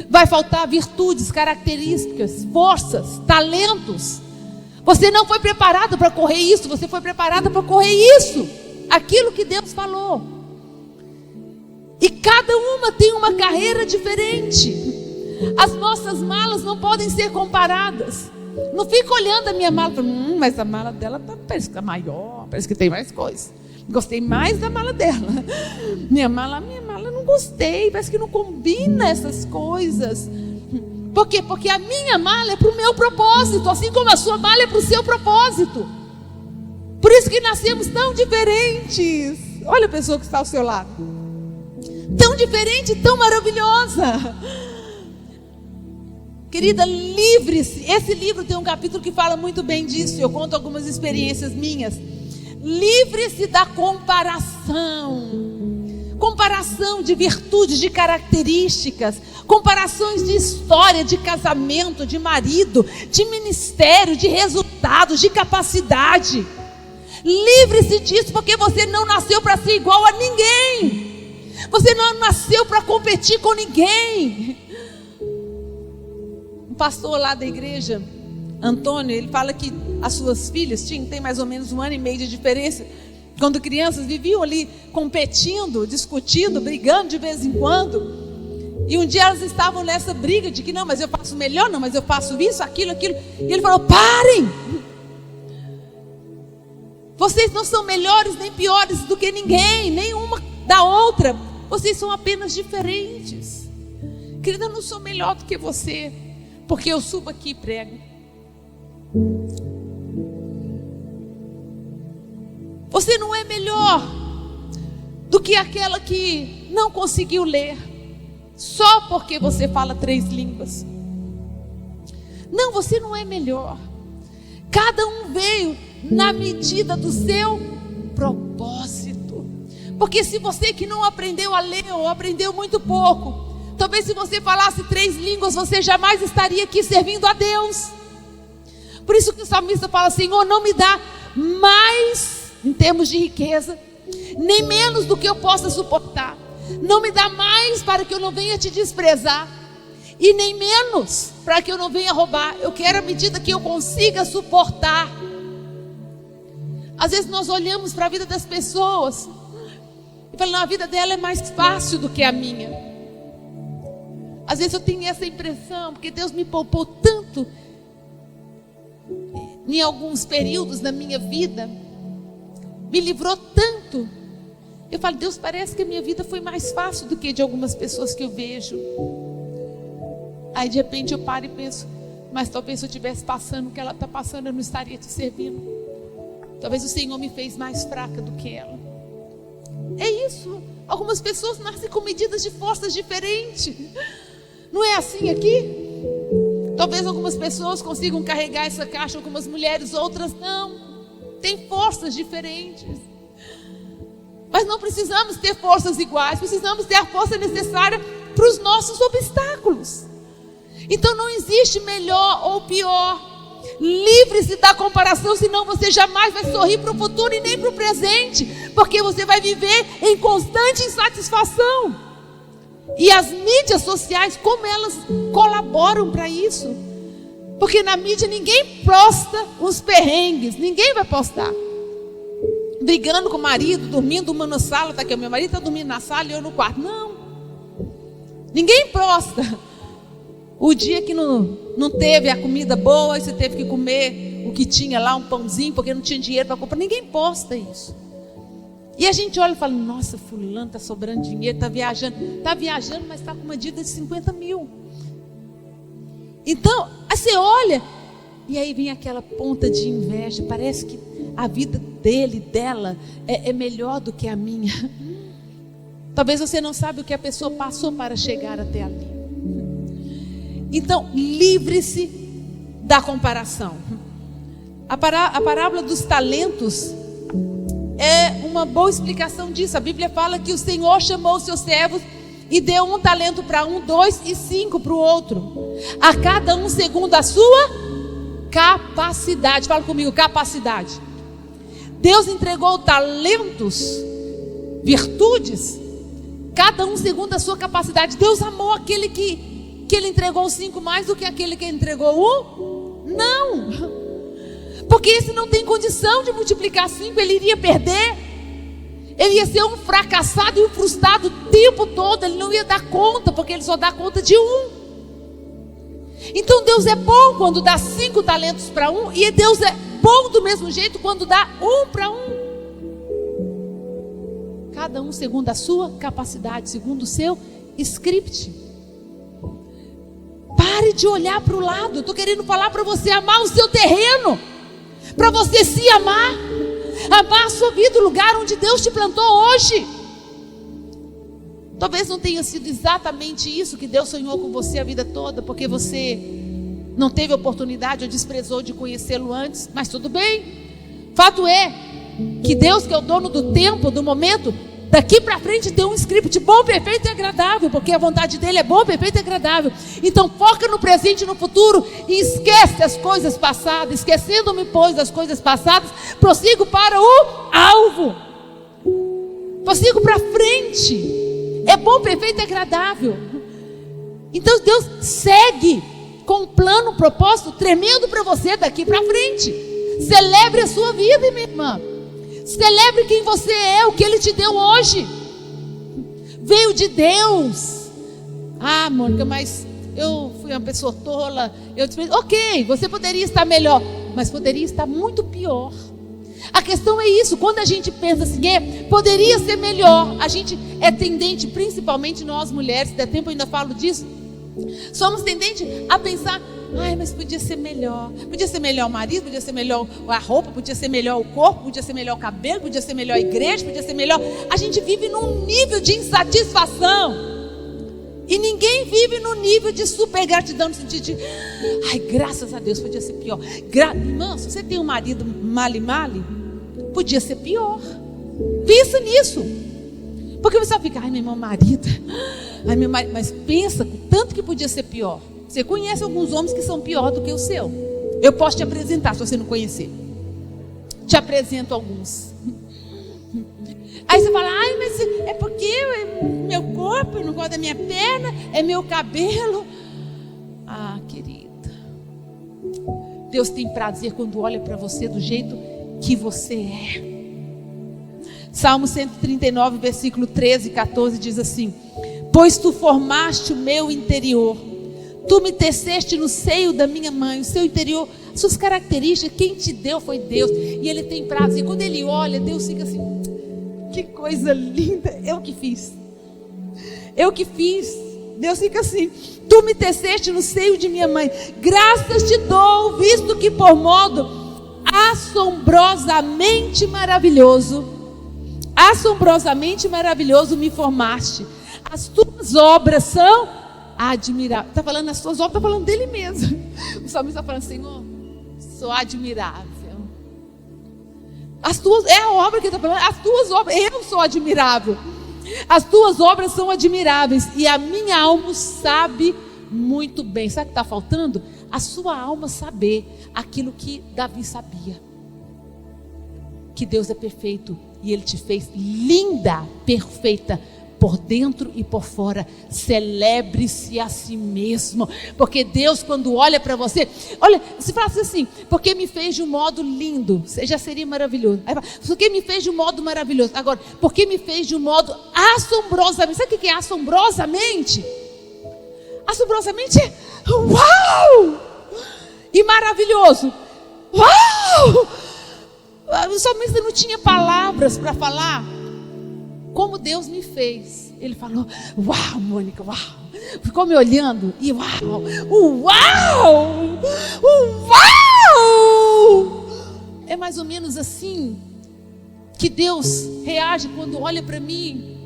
vai faltar virtudes, características, forças, talentos. Você não foi preparado para correr isso, você foi preparado para correr isso, aquilo que Deus falou. E cada uma tem uma carreira diferente. As nossas malas não podem ser comparadas. Não fica olhando a minha mala e falando, mas a mala dela parece que está maior, parece que tem mais coisas. Gostei mais da mala dela. Minha mala eu não gostei, parece que não combina essas coisas. Por quê? Porque a minha mala é para o meu propósito, assim como a sua mala é para o seu propósito. Por isso que nascemos tão diferentes. Olha a pessoa que está ao seu lado. Tão diferente, tão maravilhosa. Querida, livre-se. Esse livro tem um capítulo que fala muito bem disso. Eu conto algumas experiências minhas. Livre-se da comparação. Comparação de virtudes, de características, comparações de história, de casamento, de marido, de ministério, de resultados, de capacidade. Livre-se disso, porque você não nasceu para ser igual a ninguém. Você não nasceu para competir com ninguém. Um pastor lá da igreja, Antônio, ele fala que as suas filhas tem mais ou menos 1 ano e meio de diferença. Quando crianças viviam ali competindo, discutindo, brigando de vez em quando. E um dia elas estavam nessa briga de que não, mas eu faço melhor, não, mas eu faço isso, aquilo. E ele falou, parem! Vocês não são melhores nem piores do que ninguém, nenhuma da outra. Vocês são apenas diferentes. Querida, eu não sou melhor do que você, porque eu subo aqui e prego. Você não é melhor do que aquela que não conseguiu ler, só porque você fala 3 línguas. Não, você não é melhor. Cada um veio na medida do seu propósito. Porque se você que não aprendeu a ler ou aprendeu muito pouco, talvez se você falasse 3 línguas, você jamais estaria aqui servindo a Deus. Por isso que o salmista fala, Senhor, não me dá mais em termos de riqueza, nem menos do que eu possa suportar. Não me dá mais para que eu não venha te desprezar, e nem menos para que eu não venha roubar. Eu quero a medida que eu consiga suportar. Às vezes nós olhamos para a vida das pessoas e falamos, não, a vida dela é mais fácil do que a minha. Às vezes eu tenho essa impressão, porque Deus me poupou tanto em alguns períodos da minha vida, me livrou tanto. Eu falo, Deus, parece que a minha vida foi mais fácil do que de algumas pessoas que eu vejo. Aí de repente eu paro e penso, mas talvez se eu estivesse passando o que ela está passando, eu não estaria te servindo. Talvez o Senhor me fez mais fraca do que ela. É isso. Algumas pessoas nascem com medidas de forças diferentes. Não é assim aqui? Talvez algumas pessoas consigam carregar essa caixa, algumas mulheres, outras não. Tem forças diferentes. Mas não precisamos ter forças iguais. Precisamos ter a força necessária para os nossos obstáculos. Então não existe melhor ou pior. Livre-se da comparação, senão você jamais vai sorrir para o futuro e nem para o presente, porque você vai viver em constante insatisfação. E as mídias sociais, como elas colaboram para isso? Porque na mídia ninguém posta os perrengues, ninguém vai postar. Brigando com o marido, dormindo uma na sala, tá aqui, o meu marido está dormindo na sala e eu no quarto. Não. Ninguém posta. O dia que não teve a comida boa, e você teve que comer o que tinha lá, um pãozinho, porque não tinha dinheiro para comprar. Ninguém posta isso. E a gente olha e fala, nossa, fulano está sobrando dinheiro, está viajando. Está viajando, mas está com uma dívida de 50 mil. Então, aí você olha, e aí vem aquela ponta de inveja. Parece que a vida dele, dela, é melhor do que a minha. Talvez você não sabe o que a pessoa passou para chegar até ali. Então, livre-se da comparação. A parábola dos talentos é uma boa explicação disso. A Bíblia fala que o Senhor chamou os seus servos e deu 1 talento para um, 2 e 5 para o outro, a cada um segundo a sua capacidade. Fala comigo, capacidade. Deus entregou talentos, virtudes, cada um segundo a sua capacidade. Deus amou aquele que ele entregou 5 mais do que aquele que entregou 1? Não. Porque esse não tem condição de multiplicar 5, ele iria perder. Ele ia ser um fracassado e um frustrado o tempo todo. Ele não ia dar conta, porque ele só dá conta de 1. Então Deus é bom quando dá 5 talentos para um, e Deus é bom do mesmo jeito quando dá 1 para um. Cada um segundo a sua capacidade, segundo o seu script. Pare de olhar para o lado. Eu estou querendo falar para você amar o seu terreno, para você se amar, amar a sua vida, o lugar onde Deus te plantou hoje. Talvez não tenha sido exatamente isso que Deus sonhou com você a vida toda, porque você não teve oportunidade ou desprezou de conhecê-lo antes, mas tudo bem. Fato é que Deus, que é o dono do tempo, do momento, daqui para frente tem um script bom, perfeito e agradável, porque a vontade dele é boa, perfeita e agradável. Então foca no presente e no futuro e esquece as coisas passadas. Esquecendo-me, pois, das coisas passadas, prossigo para o alvo, prossigo para frente. É bom, perfeito e agradável. Então Deus segue com um plano, um propósito tremendo para você daqui para frente. Celebre a sua vida, minha irmã. Celebre quem você é, o que Ele te deu hoje. Veio de Deus. Ah, Mônica, mas eu fui uma pessoa tola. Ok, você poderia estar melhor, mas poderia estar muito pior. A questão é isso. Quando a gente pensa assim, poderia ser melhor, a gente é tendente, principalmente nós mulheres, se der tempo eu ainda falo disso, somos tendentes a pensar, ai, mas podia ser melhor. Podia ser melhor o marido, podia ser melhor a roupa, podia ser melhor o corpo, podia ser melhor o cabelo, podia ser melhor a igreja, podia ser melhor. A gente vive num nível de insatisfação. E ninguém vive no nível de super gratidão, no sentido de, ai, graças a Deus, podia ser pior. Irmã, se você tem um marido male, podia ser pior. Pensa nisso. Porque você fica, ai, meu marido, mas pensa o tanto que podia ser pior. Você conhece alguns homens que são pior do que o seu. Eu posso te apresentar, se você não conhecer. Te apresento alguns. Aí você fala, ai, mas é porque meu corpo, eu não gosto da minha perna, é meu cabelo. Ah, querida, Deus tem prazer quando olha para você do jeito que você é. Salmo 139, versículo 13 e 14 diz assim: pois tu formaste o meu interior, tu me teceste no seio da minha mãe. O seu interior, suas características, quem te deu foi Deus. E Ele tem prazer. Quando Ele olha, Deus fica assim, que coisa linda, eu que fiz. Deus fica assim, tu me teceste no seio de minha mãe, graças te dou, visto que por modo assombrosamente maravilhoso me formaste. As tuas obras são admiráveis. Está falando as suas obras, está falando dele mesmo. O salmista está falando, Senhor, sou admirável. É a obra que está falando, as tuas obras, eu sou admirável. As tuas obras são admiráveis e a minha alma sabe muito bem. Sabe o que está faltando? A sua alma saber aquilo que Davi sabia, que Deus é perfeito e Ele te fez linda, perfeita, por dentro e por fora. Celebre-se a si mesmo, porque Deus, quando olha para você, olha, se fala assim, porque me fez de um modo lindo, já seria maravilhoso. Aí fala, porque me fez de um modo maravilhoso. Agora, porque me fez de um modo assombrosamente. Sabe o que é assombrosamente? Assombrosamente é uau! E maravilhoso. Uau! O salmista não tinha palavras para falar como Deus me fez. Ele falou, uau, Mônica, uau. Ficou me olhando e uau, uau, uau. É mais ou menos assim que Deus reage quando olha para mim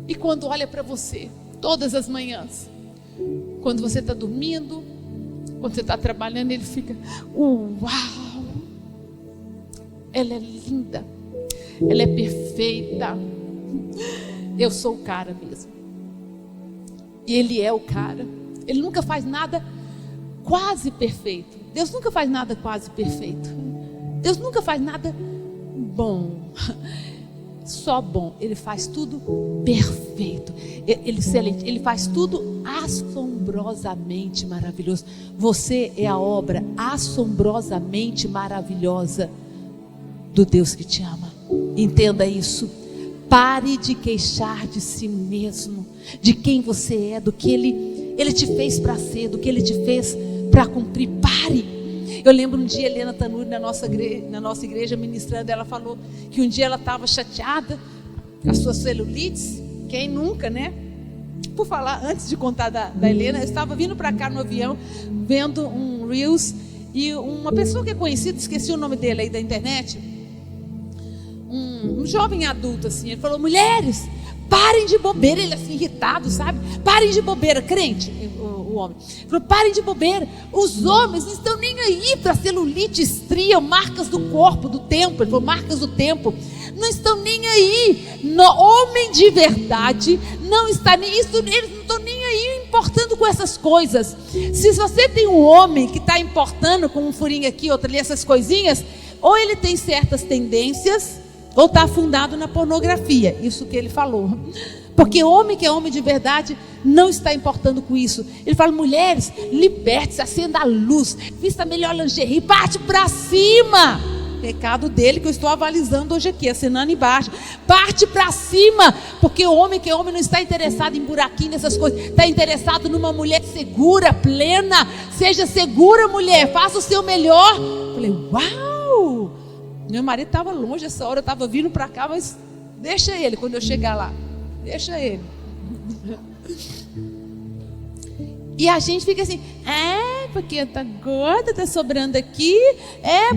e quando olha para você, todas as manhãs. Quando você está dormindo, quando você está trabalhando, Ele fica, uau. Ela é linda, ela é perfeita. Eu sou o cara mesmo. E Ele é o cara. Ele nunca faz nada quase perfeito. Deus nunca faz nada quase perfeito. Deus nunca faz nada bom. Só bom. Ele faz tudo perfeito. Ele excelente. Ele faz tudo assombrosamente maravilhoso. Você é a obra assombrosamente maravilhosa do Deus que te ama. Entenda isso. Pare de queixar de si mesmo, de quem você é, do que Ele te fez para ser, do que Ele te fez para cumprir. Pare. Eu lembro um dia Helena Tanuri na nossa igreja ministrando, ela falou que um dia ela estava chateada com as suas celulites. Quem nunca, né? Por falar, antes de contar da Helena, eu estava vindo para cá no avião, vendo um Reels, e uma pessoa que é conhecida, esqueci o nome dele aí da internet, um jovem adulto assim, ele falou, mulheres, parem de bobeira. Ele assim, irritado, sabe? Parem de bobeira, crente, o homem. Ele falou, parem de bobeira. Os homens não estão nem aí para celulite, estria, marcas do corpo, do tempo. Ele falou, marcas do tempo. Não estão nem aí. No homem de verdade não está nem isso, eles não estão nem aí importando com essas coisas. Se você tem um homem que está importando com um furinho aqui, outro ali, essas coisinhas, ou ele tem certas tendências, ou está afundado na pornografia. Isso que ele falou. Porque homem que é homem de verdade não está importando com isso. Ele fala, mulheres, liberte-se, acenda a luz, vista a melhor lingerie, parte para cima. Pecado dele que eu estou avalizando hoje aqui, assinando embaixo. Parte para cima. Porque o homem que é homem não está interessado em buraquinho, nessas coisas. Está interessado numa mulher segura, plena. Seja segura, mulher, faça o seu melhor. Eu falei, uau. Meu marido estava longe essa hora, eu estava vindo para cá, mas deixa ele quando eu chegar lá. Deixa ele. E a gente fica assim, porque tá gorda, tá sobrando aqui,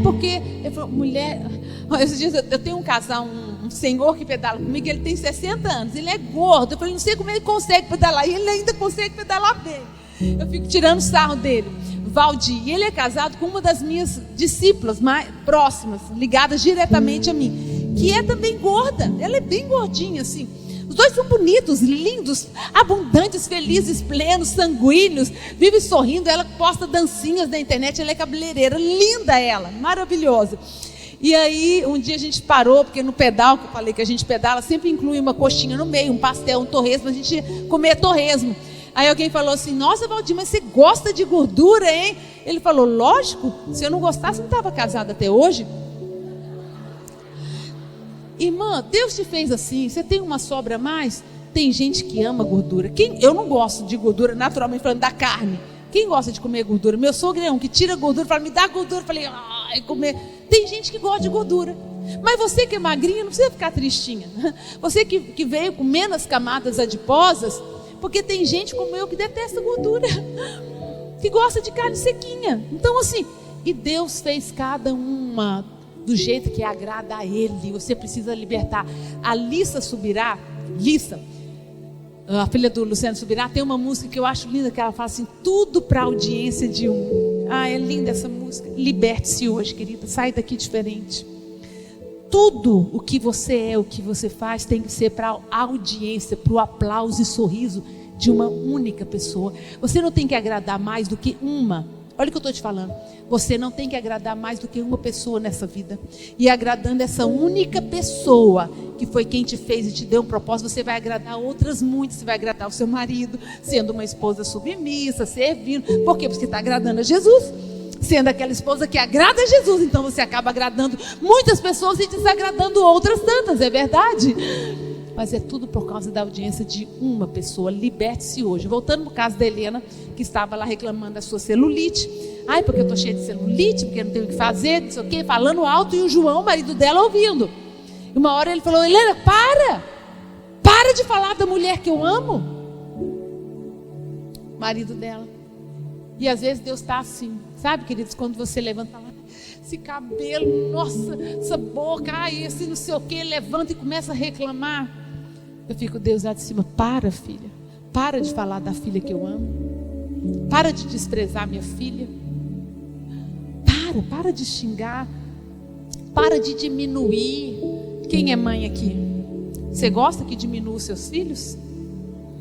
porque... Eu falo, mulher... Esses dias eu tenho um casal, um senhor que pedala comigo, ele tem 60 anos, ele é gordo. Eu falei, não sei como ele consegue pedalar, e ele ainda consegue pedalar bem. Eu fico tirando sarro dele. Valdir, e ele é casado com uma das minhas discípulas mais próximas, ligadas diretamente a mim, que é também gorda. Ela é bem gordinha assim. Os dois são bonitos, lindos, abundantes, felizes, plenos, sanguíneos, vive sorrindo. Ela posta dancinhas na internet, ela é cabeleireira, linda ela, maravilhosa. E aí um dia a gente parou, porque no pedal que eu falei que a gente pedala sempre inclui uma coxinha no meio, um pastel, um torresmo, a gente comer torresmo. Aí alguém falou assim, nossa Valdir, mas você gosta de gordura, hein? Ele falou, lógico, se eu não gostasse, não estava casado até hoje. Irmã, Deus te fez assim, você tem uma sobra a mais? Tem gente que ama gordura. Eu não gosto de gordura, naturalmente falando da carne. Quem gosta de comer gordura? Meu sogro é um que tira gordura, fala, me dá gordura. Eu falei, comer. Tem gente que gosta de gordura. Mas você que é magrinha, não precisa ficar tristinha. Você que veio com menos camadas adiposas, porque tem gente como eu que detesta gordura, que gosta de carne sequinha. Então assim, e Deus fez cada uma do jeito que agrada a Ele. Você precisa libertar. A Lissa Subirá, a filha do Luciano Subirá, tem uma música que eu acho linda, que ela fala assim, tudo para a audiência de um. É linda essa música. Liberte-se hoje, querida, sai daqui diferente. Tudo o que você é, o que você faz, tem que ser para a audiência, para o aplauso e sorriso de uma única pessoa. Você não tem que agradar mais do que uma Olha o que eu estou te falando. Você não tem que agradar mais do que uma pessoa nessa vida. E agradando essa única pessoa, que foi quem te fez e te deu um propósito, você vai agradar outras muitas. Você vai agradar o seu marido, sendo uma esposa submissa, servindo. Por quê? Porque você está agradando a Jesus. Sendo aquela esposa que agrada a Jesus, então você acaba agradando muitas pessoas e desagradando outras tantas, é verdade? Mas é tudo por causa da audiência de uma pessoa. Liberte-se hoje. Voltando no caso da Helena, que estava lá reclamando da sua celulite. Ai, porque eu estou cheia de celulite, porque eu não tenho o que fazer, não sei o quê, falando alto, e o João, o marido dela, ouvindo. E uma hora ele falou: Helena, para de falar da mulher que eu amo. Marido dela. E às vezes Deus está assim, sabe, queridos, quando você levanta lá, esse cabelo, nossa, essa boca, ai, esse não sei o que, levanta e começa a reclamar. Eu fico: Deus lá de cima, para, filha, para de falar da filha que eu amo, para de desprezar minha filha, para de xingar, para de diminuir. Quem é mãe aqui? Você gosta que diminua os seus filhos?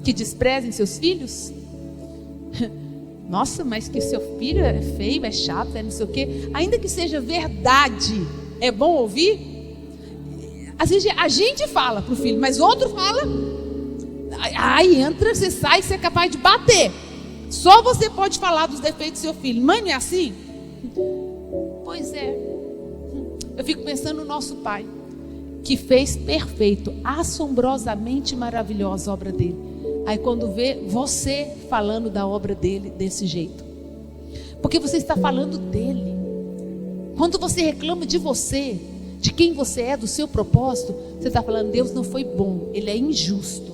Que desprezem seus filhos? Nossa, mas que seu filho é feio, é chato, é não sei o quê. Ainda que seja verdade, é bom ouvir? Às vezes a gente fala para o filho, mas outro fala. Aí entra, você sai, você é capaz de bater. Só você pode falar dos defeitos do seu filho. Mãe, não é assim? Pois é. Eu fico pensando no nosso pai, que fez perfeito, assombrosamente maravilhosa a obra dele. Aí quando vê você falando da obra dele desse jeito, porque você está falando dele. Quando você reclama de você, de quem você é, do seu propósito, você está falando: Deus não foi bom, Ele é injusto.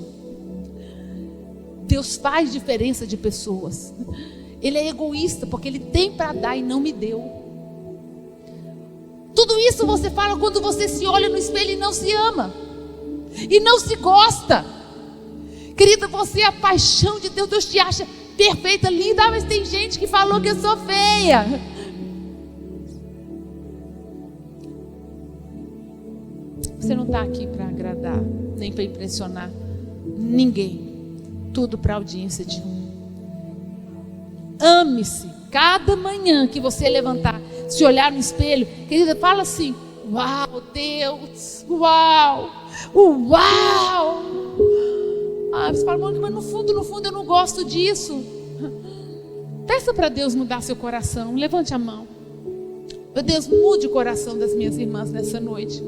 Deus faz diferença de pessoas. Ele é egoísta, porque Ele tem para dar e não me deu. Tudo isso você fala quando você se olha no espelho e não se ama, e não se gosta. Querida, você é a paixão de Deus. Deus te acha perfeita, linda. Mas tem gente que falou que eu sou feia. Você não está aqui para agradar, nem para impressionar ninguém. Tudo para a audiência de um. Ame-se. Cada manhã que você levantar, se olhar no espelho, querida, fala assim: uau, Deus, uau, uau. Ah, você fala: mas no fundo eu não gosto disso. Peça para Deus mudar seu coração. Levante a mão. Meu Deus, mude o coração das minhas irmãs nessa noite.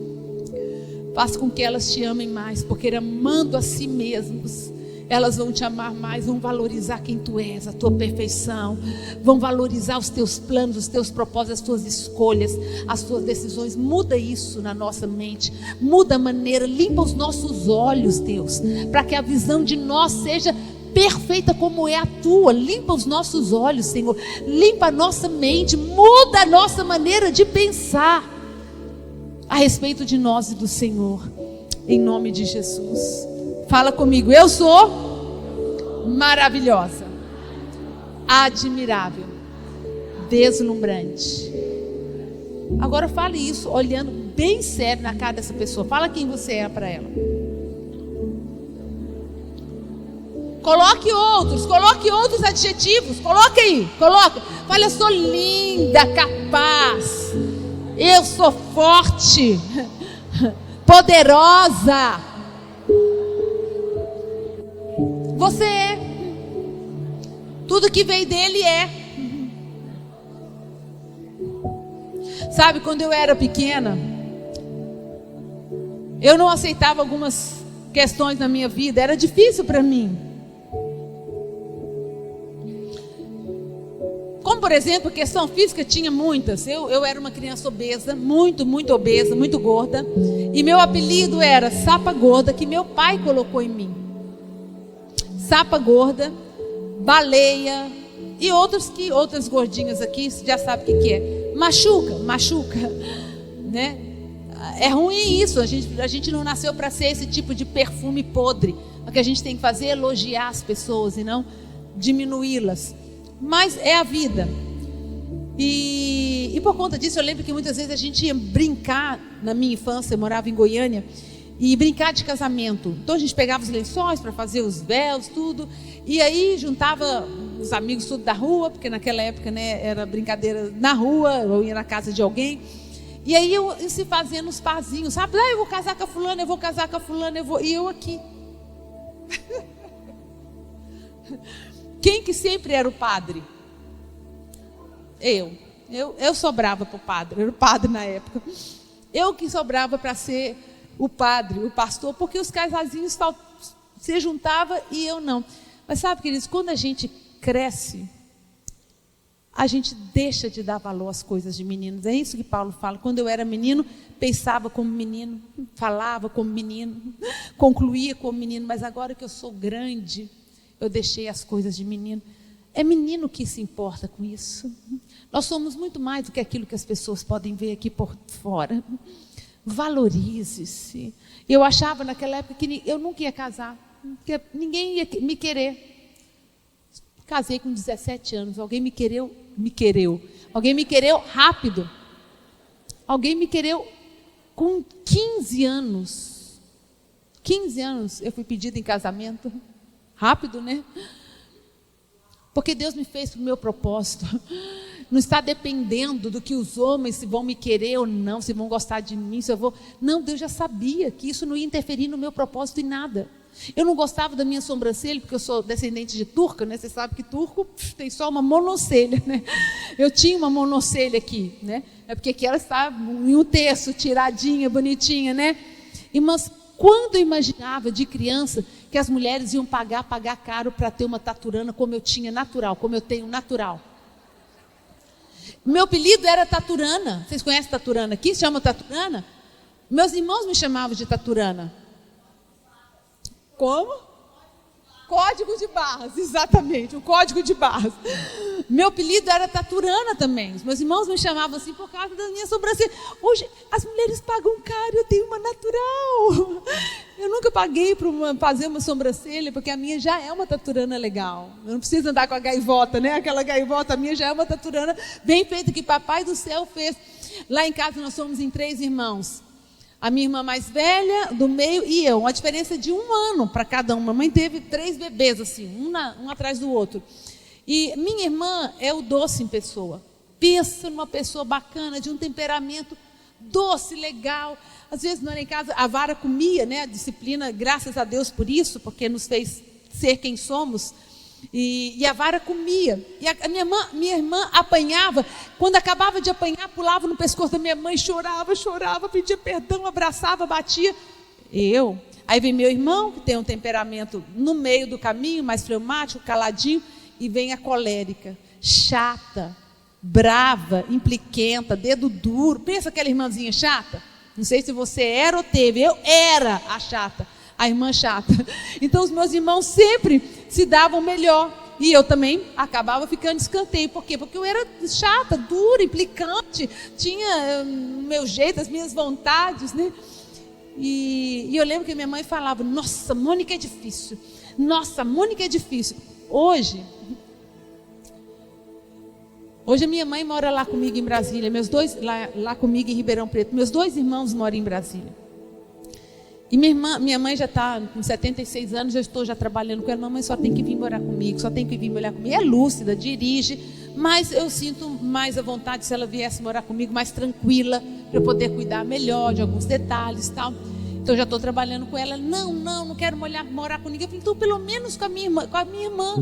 Faça com que elas te amem mais, porque amando a si mesmos, elas vão te amar mais, vão valorizar quem tu és, a tua perfeição, vão valorizar os teus planos, os teus propósitos, as tuas escolhas, as tuas decisões. Muda isso na nossa mente, muda a maneira, limpa os nossos olhos, Deus, para que a visão de nós seja perfeita como é a tua. Limpa os nossos olhos, Senhor, limpa a nossa mente, muda a nossa maneira de pensar a respeito de nós e do Senhor, em nome de Jesus. Fala comigo: eu sou maravilhosa, admirável, deslumbrante. Agora fale isso olhando bem sério na cara dessa pessoa. Fala quem você é para ela. Coloque outros adjetivos. Coloque aí, coloque. Fala: eu sou linda, capaz, eu sou forte, poderosa. Você é. Tudo que veio dele é. Sabe, quando eu era pequena, eu não aceitava algumas questões na minha vida. Era difícil para mim. Como, por exemplo, questão física, tinha muitas. Eu era uma criança obesa, muito obesa, muito gorda. E meu apelido era Sapa Gorda, que meu pai colocou em mim. Sapa Gorda, Baleia e outras gordinhas aqui, você já sabe o que é. Machuca, né? É ruim isso, a gente não nasceu para ser esse tipo de perfume podre. O que a gente tem que fazer é elogiar as pessoas e não diminuí-las. Mas é a vida. E por conta disso, eu lembro que muitas vezes a gente ia brincar. Na minha infância, eu morava em Goiânia, e brincar de casamento. Então a gente pegava os lençóis para fazer os véus, tudo. E aí juntava os amigos tudo da rua, porque naquela época, né, era brincadeira na rua, eu ia na casa de alguém. E aí eu se fazendo os parzinhos, sabe? Eu vou casar com a fulana, eu vou casar com a fulana, e eu aqui. Quem que sempre era o padre? Eu sobrava para o padre, era o padre na época. Eu que sobrava para ser o padre, o pastor, porque os casalzinhos se juntavam e eu não. Mas sabe, queridos, quando a gente cresce, a gente deixa de dar valor às coisas de meninos. É isso que Paulo fala. Quando eu era menino, pensava como menino, falava como menino, concluía como menino. Mas agora que eu sou grande, eu deixei as coisas de menino. É menino que se importa com isso. Nós somos muito mais do que aquilo que as pessoas podem ver aqui por fora. Valorize-se. Eu achava naquela época que eu nunca ia casar, que ninguém ia me querer. Casei com 17 anos, alguém me quereu. Alguém me quereu rápido. Alguém me quereu com 15 anos. 15 anos eu fui pedida em casamento. Rápido, né? Porque Deus me fez para o meu propósito. Não está dependendo do que os homens, se vão me querer ou não, se vão gostar de mim, se eu vou... Não, Deus já sabia que isso não ia interferir no meu propósito em nada. Eu não gostava da minha sobrancelha, porque eu sou descendente de turca, né? Você sabe que turco tem só uma monocelha, né? Eu tinha uma monocelha aqui, né? É porque aqui ela está em um terço, tiradinha, bonitinha, né? Mas quando eu imaginava de criança que as mulheres iam pagar caro para ter uma taturana como eu tinha natural, como eu tenho natural. Meu apelido era Taturana. Vocês conhecem Taturana aqui? Se chama Taturana? Meus irmãos me chamavam de Taturana. Como? Código de barras, exatamente, o código de barras. Meu apelido era Taturana também. Os meus irmãos me chamavam assim por causa da minha sobrancelha. Hoje as mulheres pagam caro, eu tenho uma natural. Eu nunca paguei para fazer uma sobrancelha, porque a minha já é uma Taturana legal. Eu não preciso andar com a gaivota, né? Aquela gaivota, a minha já é uma Taturana bem feita, que Papai do Céu fez. Lá em casa nós somos em 3 irmãos. A minha irmã mais velha, do meio e eu. Uma diferença de 1 ano para cada uma. A mãe teve 3 bebês, assim, um atrás do outro. E minha irmã é o doce em pessoa. Pensa numa pessoa bacana, de um temperamento doce, legal. Às vezes, não era em casa, a vara comia, né? A disciplina, graças a Deus por isso, porque nos fez ser quem somos. E a vara comia. E a minha irmã apanhava. Quando acabava de apanhar, pulava no pescoço da minha mãe, chorava, pedia perdão, abraçava, batia. Aí vem meu irmão, que tem um temperamento no meio do caminho, mais fleumático, caladinho. E vem a colérica, chata, brava, impliquenta, dedo duro. Pensa aquela irmãzinha chata? Não sei se você era ou teve. Eu era a chata, a irmã chata. Então os meus irmãos sempre se davam melhor. E eu também acabava ficando de escanteio. Por quê? Porque eu era chata, dura, implicante. Tinha o meu jeito, as minhas vontades, né? E eu lembro que minha mãe falava: nossa, Mônica é difícil. Nossa, Mônica é difícil. Hoje a minha mãe mora lá comigo em Brasília. Lá comigo em Ribeirão Preto. Meus 2 irmãos moram em Brasília. E minha mãe já está com 76 anos, eu estou já trabalhando com ela. Mamãe só tem que vir morar comigo, só tem que vir morar comigo. É lúcida, dirige, mas eu sinto mais à vontade se ela viesse morar comigo, mais tranquila, para eu poder cuidar melhor de alguns detalhes e tal. Então eu já estou trabalhando com ela. Não quero morar com ninguém. Eu falei, então pelo menos com a minha irmã,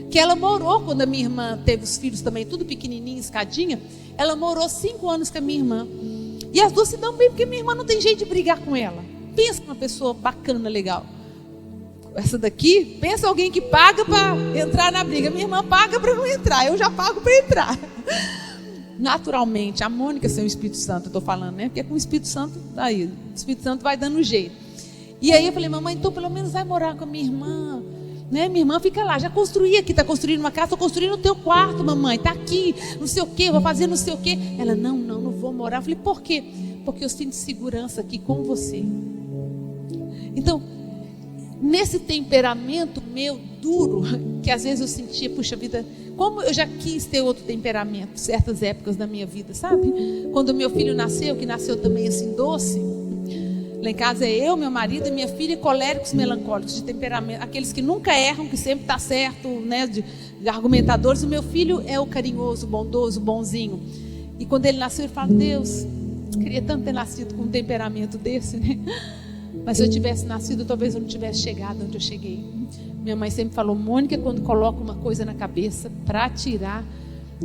que ela morou quando a minha irmã teve os filhos também, tudo pequenininho, escadinha. Ela morou 5 anos com a minha irmã. E as duas se dão bem, porque minha irmã não tem jeito de brigar com ela. Pensa numa pessoa bacana, legal. Essa daqui, pensa alguém que paga para entrar na briga. Minha irmã paga para não entrar, eu já pago para entrar. Naturalmente, a Mônica sem o Espírito Santo, eu estou falando, né? Porque com o Espírito Santo, aí, o Espírito Santo vai dando um jeito. E aí eu falei, mamãe, então pelo menos vai morar com a minha irmã, né? Minha irmã fica lá, já construí aqui, está construindo uma casa, estou construindo o teu quarto, mamãe, está aqui, não sei o quê, vou fazer não sei o quê. Ela, não vou morar. Eu falei, por quê? Porque eu sinto segurança aqui com você. Então, nesse temperamento meu duro, que às vezes eu sentia, puxa vida, como eu já quis ter outro temperamento, certas épocas da minha vida, sabe? Quando meu filho nasceu, que nasceu também assim doce, Lá em casa é eu, meu marido e minha filha, coléricos melancólicos, de temperamento, aqueles que nunca erram, que sempre está certo, né, de argumentadores. O meu filho é o carinhoso, bondoso, bonzinho. E quando ele nasceu, ele fala: Deus, queria tanto ter nascido com um temperamento desse, né? Mas se eu tivesse nascido, talvez eu não tivesse chegado onde eu cheguei. Minha mãe sempre falou: Mônica, quando coloca uma coisa na cabeça para tirar,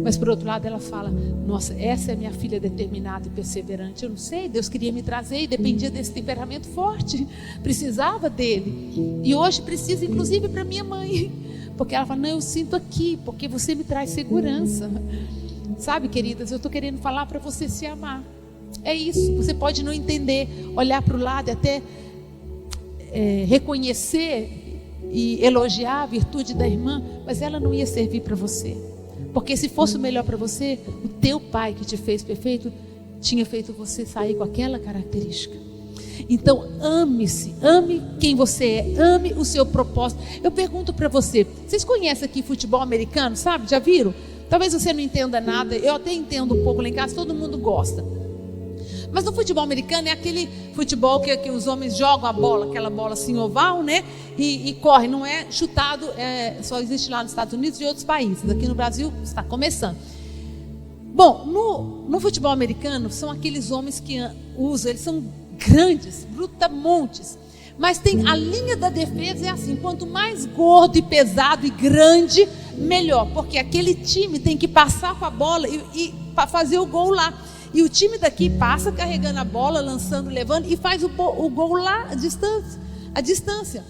mas por outro lado ela fala: nossa, essa é minha filha determinada e perseverante. Eu não sei, Deus queria me trazer e dependia desse temperamento forte, precisava dele. E hoje precisa, inclusive, para minha mãe, porque ela fala: não, eu sinto aqui, porque você me traz segurança. Sabe, queridas, eu estou querendo falar para você se amar. É isso. Você pode não entender, olhar para o lado e até reconhecer e elogiar a virtude da irmã, mas ela não ia servir para você. Porque se fosse o melhor para você, o teu pai que te fez perfeito tinha feito você sair com aquela característica. Então ame-se, ame quem você é, ame o seu propósito. Eu pergunto para você, vocês conhecem aqui futebol americano, sabe? Já viram? Talvez você não entenda nada, eu até entendo um pouco lá em casa, todo mundo gosta. Mas no futebol americano é aquele futebol que os homens jogam a bola, aquela bola assim oval, né? E corre, não é chutado, só existe lá nos Estados Unidos e outros países. Aqui no Brasil está começando. Bom, no futebol americano são aqueles homens que usam, eles são grandes, brutamontes. Mas tem a linha da defesa, é assim: quanto mais gordo e pesado e grande, melhor. Porque aquele time tem que passar com a bola e fazer o gol lá. E o time daqui passa carregando a bola, lançando, levando, e faz o gol lá à distância.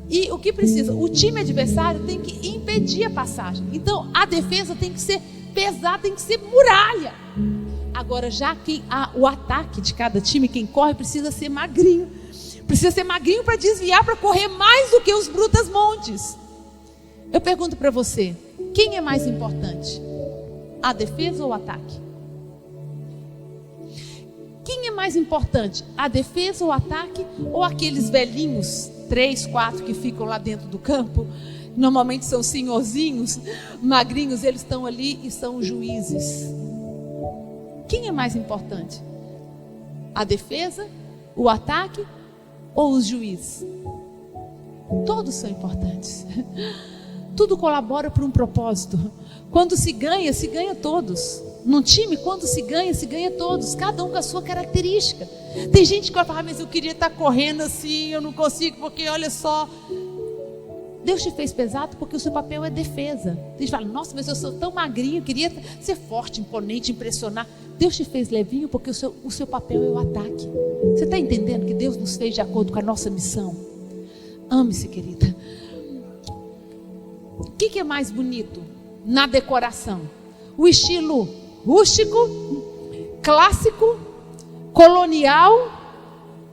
E o que precisa? O time adversário tem que impedir a passagem. Então a defesa tem que ser pesada, tem que ser muralha. Agora, já que o ataque de cada time, quem corre, precisa ser magrinho. Precisa ser magrinho para desviar, para correr mais do que os brutamontes. Eu pergunto para você, quem é mais importante? A defesa ou o ataque? Quem é mais importante? A defesa ou o ataque? Ou aqueles velhinhos, 3, 4 que ficam lá dentro do campo? Normalmente são senhorzinhos, magrinhos, eles estão ali e são os juízes. Quem é mais importante? A defesa, o ataque ou os juízes? Todos são importantes. Tudo colabora para um propósito. Quando se ganha todos. Num time, quando se ganha todos. Cada um com a sua característica. Tem gente que vai falar: mas eu queria estar correndo assim, eu não consigo, porque olha só. Deus te fez pesado porque o seu papel é defesa. Você fala: nossa, mas eu sou tão magrinho, eu queria ser forte, imponente, impressionar. Deus te fez levinho porque o seu papel é o ataque. Você está entendendo que Deus nos fez de acordo com a nossa missão? Ame-se, querida. O que é mais bonito na decoração? O estilo rústico, clássico, colonial,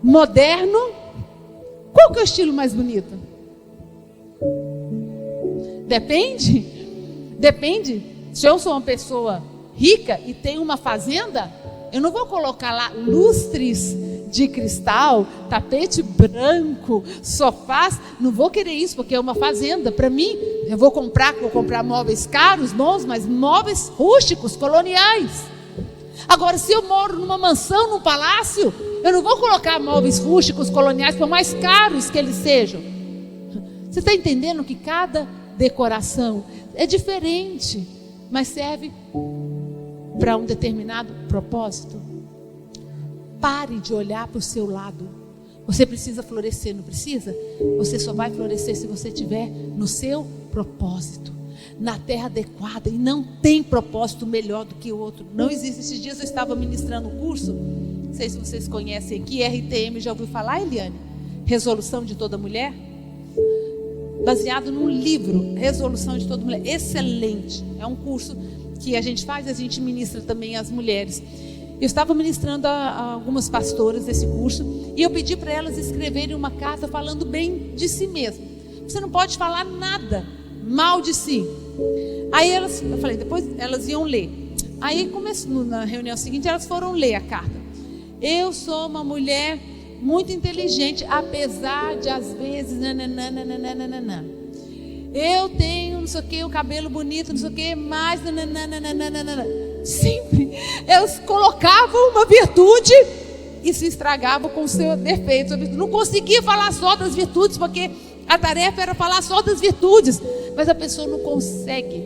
moderno? Qual que é o estilo mais bonito? Depende. Se eu sou uma pessoa rica e tenho uma fazenda, eu não vou colocar lá lustres de cristal, tapete branco, sofás. Não vou querer isso, porque é uma fazenda. Para mim, eu vou comprar móveis caros, bons, mas móveis rústicos, coloniais. Agora, se eu moro numa mansão, num palácio, eu não vou colocar móveis rústicos, coloniais, por mais caros que eles sejam. Você está entendendo que cada decoração é diferente, mas serve para um determinado propósito? Pare de olhar para o seu lado. Você precisa florescer, não precisa? Você só vai florescer se você estiver no seu propósito, na terra adequada. E não tem propósito melhor do que o outro. Não existe. Esses dias eu estava ministrando um curso, não sei se vocês conhecem aqui, RTM, já ouviu falar, Eliane? Resolução de Toda Mulher. Baseado num livro, Resolução de Toda Mulher. Excelente. É um curso que a gente faz, a gente ministra também às mulheres. Eu estava ministrando a algumas pastoras desse curso e eu pedi para elas escreverem uma carta falando bem de si mesmo. Você não pode falar nada mal de si. Aí eu falei, depois elas iam ler. Aí começou, na reunião seguinte, elas foram ler a carta. Eu sou uma mulher muito inteligente, apesar de às vezes nananana. Eu tenho não sei o que, o cabelo bonito, não sei o que, mais nananana. Sempre elas colocavam uma virtude e se estragava com o seu defeito. Não conseguia falar só das virtudes, porque a tarefa era falar só das virtudes, mas a pessoa não consegue.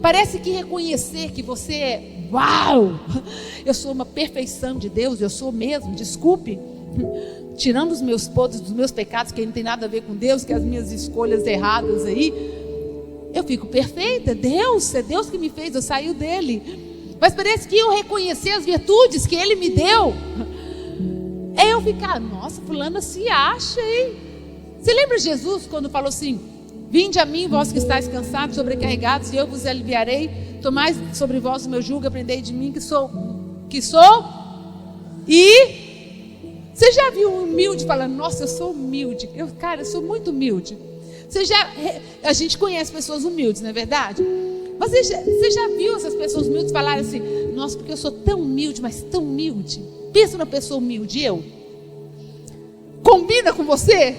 Parece que reconhecer que você é, uau, eu sou uma perfeição de Deus, eu sou mesmo, desculpe, tirando os meus podres, dos meus pecados, que não tem nada a ver com Deus, que as minhas escolhas erradas aí, eu fico perfeita. É Deus que me fez, eu saí dele. Mas parece que eu reconhecer as virtudes que Ele me deu, é eu ficar, nossa, fulana se acha, hein? Você lembra Jesus quando falou assim: vinde a mim, vós que estáis cansados, sobrecarregados, e eu vos aliviarei. Tomai sobre vós o meu jugo, aprendei de mim, que sou. E você já viu um humilde falando, nossa, eu sou humilde. Cara, eu sou muito humilde. A gente conhece pessoas humildes, não é verdade? Mas você já viu essas pessoas humildes falarem assim, nossa, porque eu sou tão humilde, mas tão humilde. Pensa na pessoa humilde, eu. Combina com você?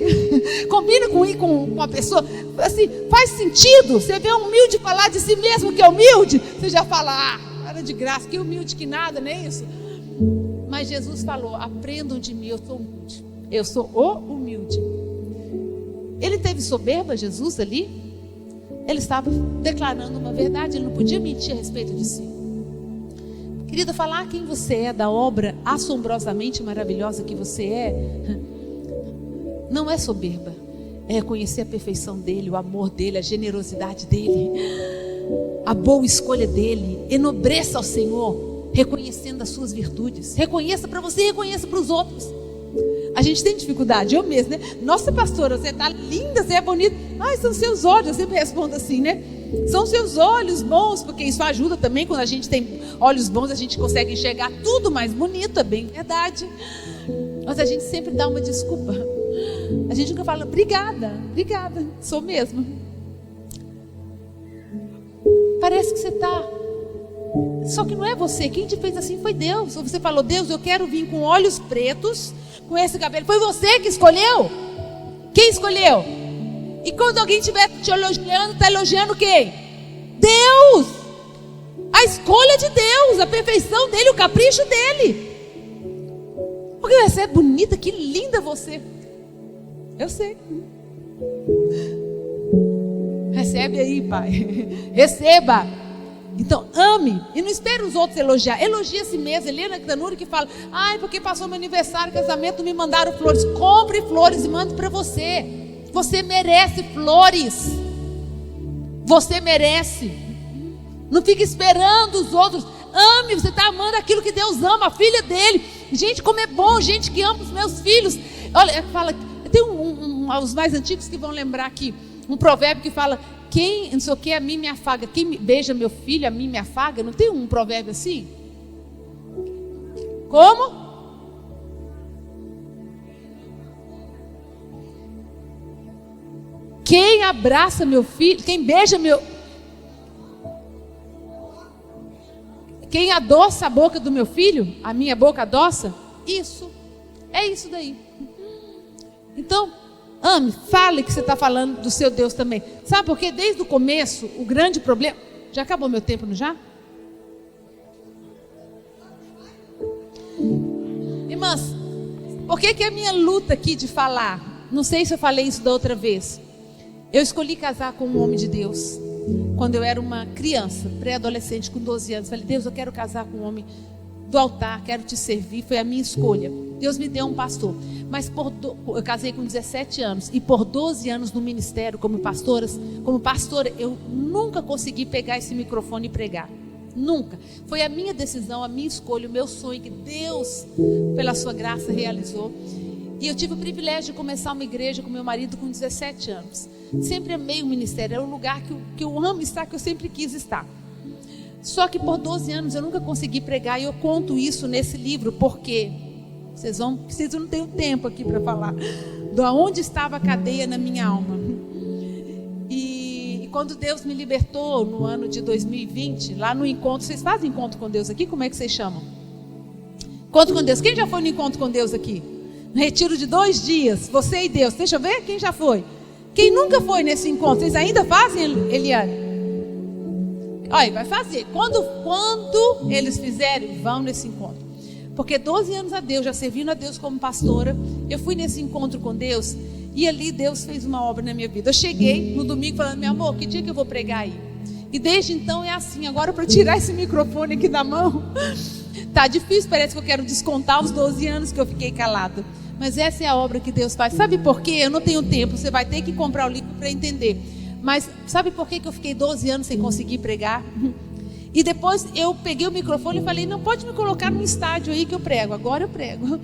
Combina com ir com uma pessoa? Assim, faz sentido? Você vê um humilde falar de si mesmo que é humilde? Você já fala, para de graça, que humilde que nada, não é isso? Mas Jesus falou, aprendam de mim, eu sou humilde. Eu sou o humilde. Ele teve soberba, Jesus, ali? Ele estava declarando uma verdade, ele não podia mentir a respeito de si. Querida, falar quem você é, da obra assombrosamente maravilhosa que você é, não é soberba, é reconhecer a perfeição dele, o amor dele, a generosidade dele, a boa escolha dele. Enobreça ao Senhor, reconhecendo as suas virtudes. Reconheça para você e reconheça para os outros. A gente tem dificuldade, eu mesmo, né? Nossa, pastora, você está linda, você é bonita. Ai, são seus olhos, eu sempre respondo assim, né? São seus olhos bons, porque isso ajuda também. Quando a gente tem olhos bons, a gente consegue enxergar tudo mais bonito, é bem verdade. Mas a gente sempre dá uma desculpa. A gente nunca fala, obrigada, sou mesmo. Parece que você está, só que não é você, quem te fez assim foi Deus. Ou você falou, Deus, eu quero vir com olhos pretos, com esse cabelo. Foi você que escolheu? Quem escolheu? E quando alguém estiver te elogiando, está elogiando quem? Deus. A escolha de Deus, a perfeição dele, o capricho dele. Porque você é bonita, que linda você. Eu sei. Recebe aí, pai. Receba. Então, ame. E não espere os outros elogiar. Elogia a si mesmo. Helena Canuri que fala, ai, porque passou meu aniversário, casamento, não me mandaram flores. Compre flores e mande para você. Você merece flores. Você merece. Não fique esperando os outros. Ame, você está amando aquilo que Deus ama, a filha dele. Gente, como é bom, gente que ama os meus filhos. Olha, fala, tem os mais antigos que vão lembrar aqui, um provérbio que fala, quem não sei o que a mim me afaga, quem beija meu filho a mim me afaga. Não tem um provérbio assim? Como? Quem abraça meu filho, quem beija meu, quem adoça a boca do meu filho, a minha boca adoça. Isso, é isso daí. Então, ame, fale que você está falando do seu Deus também. Sabe por quê? Desde o começo, o grande problema... Já acabou meu tempo, não já? Irmãs, por que a minha luta aqui de falar? Não sei se eu falei isso da outra vez. Eu escolhi casar com um homem de Deus quando eu era uma criança, pré-adolescente, com 12 anos. Falei, Deus, eu quero casar com um homem do altar, quero te servir. Foi a minha escolha. Deus me deu um pastor. Mas eu casei com 17 anos. E por 12 anos no ministério como pastora, eu nunca consegui pegar esse microfone e pregar. Nunca. Foi a minha decisão, a minha escolha, o meu sonho que Deus, pela sua graça, realizou. E eu tive o privilégio de começar uma igreja com meu marido com 17 anos. Sempre amei o ministério. Era um lugar que eu amo estar, que eu sempre quis estar. Só que por 12 anos eu nunca consegui pregar. E eu conto isso nesse livro, porque vocês não têm tempo aqui para falar de onde estava a cadeia na minha alma. E quando Deus me libertou no ano de 2020, lá no encontro, vocês fazem encontro com Deus aqui? Como é que vocês chamam? Encontro com Deus. Quem já foi no encontro com Deus aqui? Um retiro de 2 dias, você e Deus. Deixa eu ver quem já foi. Quem nunca foi nesse encontro? Vocês ainda fazem, Eliane? Olha, vai fazer. Quando eles fizerem, vão nesse encontro. Porque 12 anos a Deus, já servindo a Deus como pastora, eu fui nesse encontro com Deus, e ali Deus fez uma obra na minha vida. Eu cheguei no domingo falando: meu amor, que dia que eu vou pregar aí? E desde então é assim. Agora, para tirar esse microfone aqui da mão, tá difícil, parece que eu quero descontar os 12 anos que eu fiquei calada. Mas essa é a obra que Deus faz. Sabe por quê? Eu não tenho tempo, você vai ter que comprar o livro para entender. Mas sabe por que eu fiquei 12 anos sem conseguir pregar? E depois eu peguei o microfone e falei: não, pode me colocar num estádio aí que eu prego. Agora eu prego.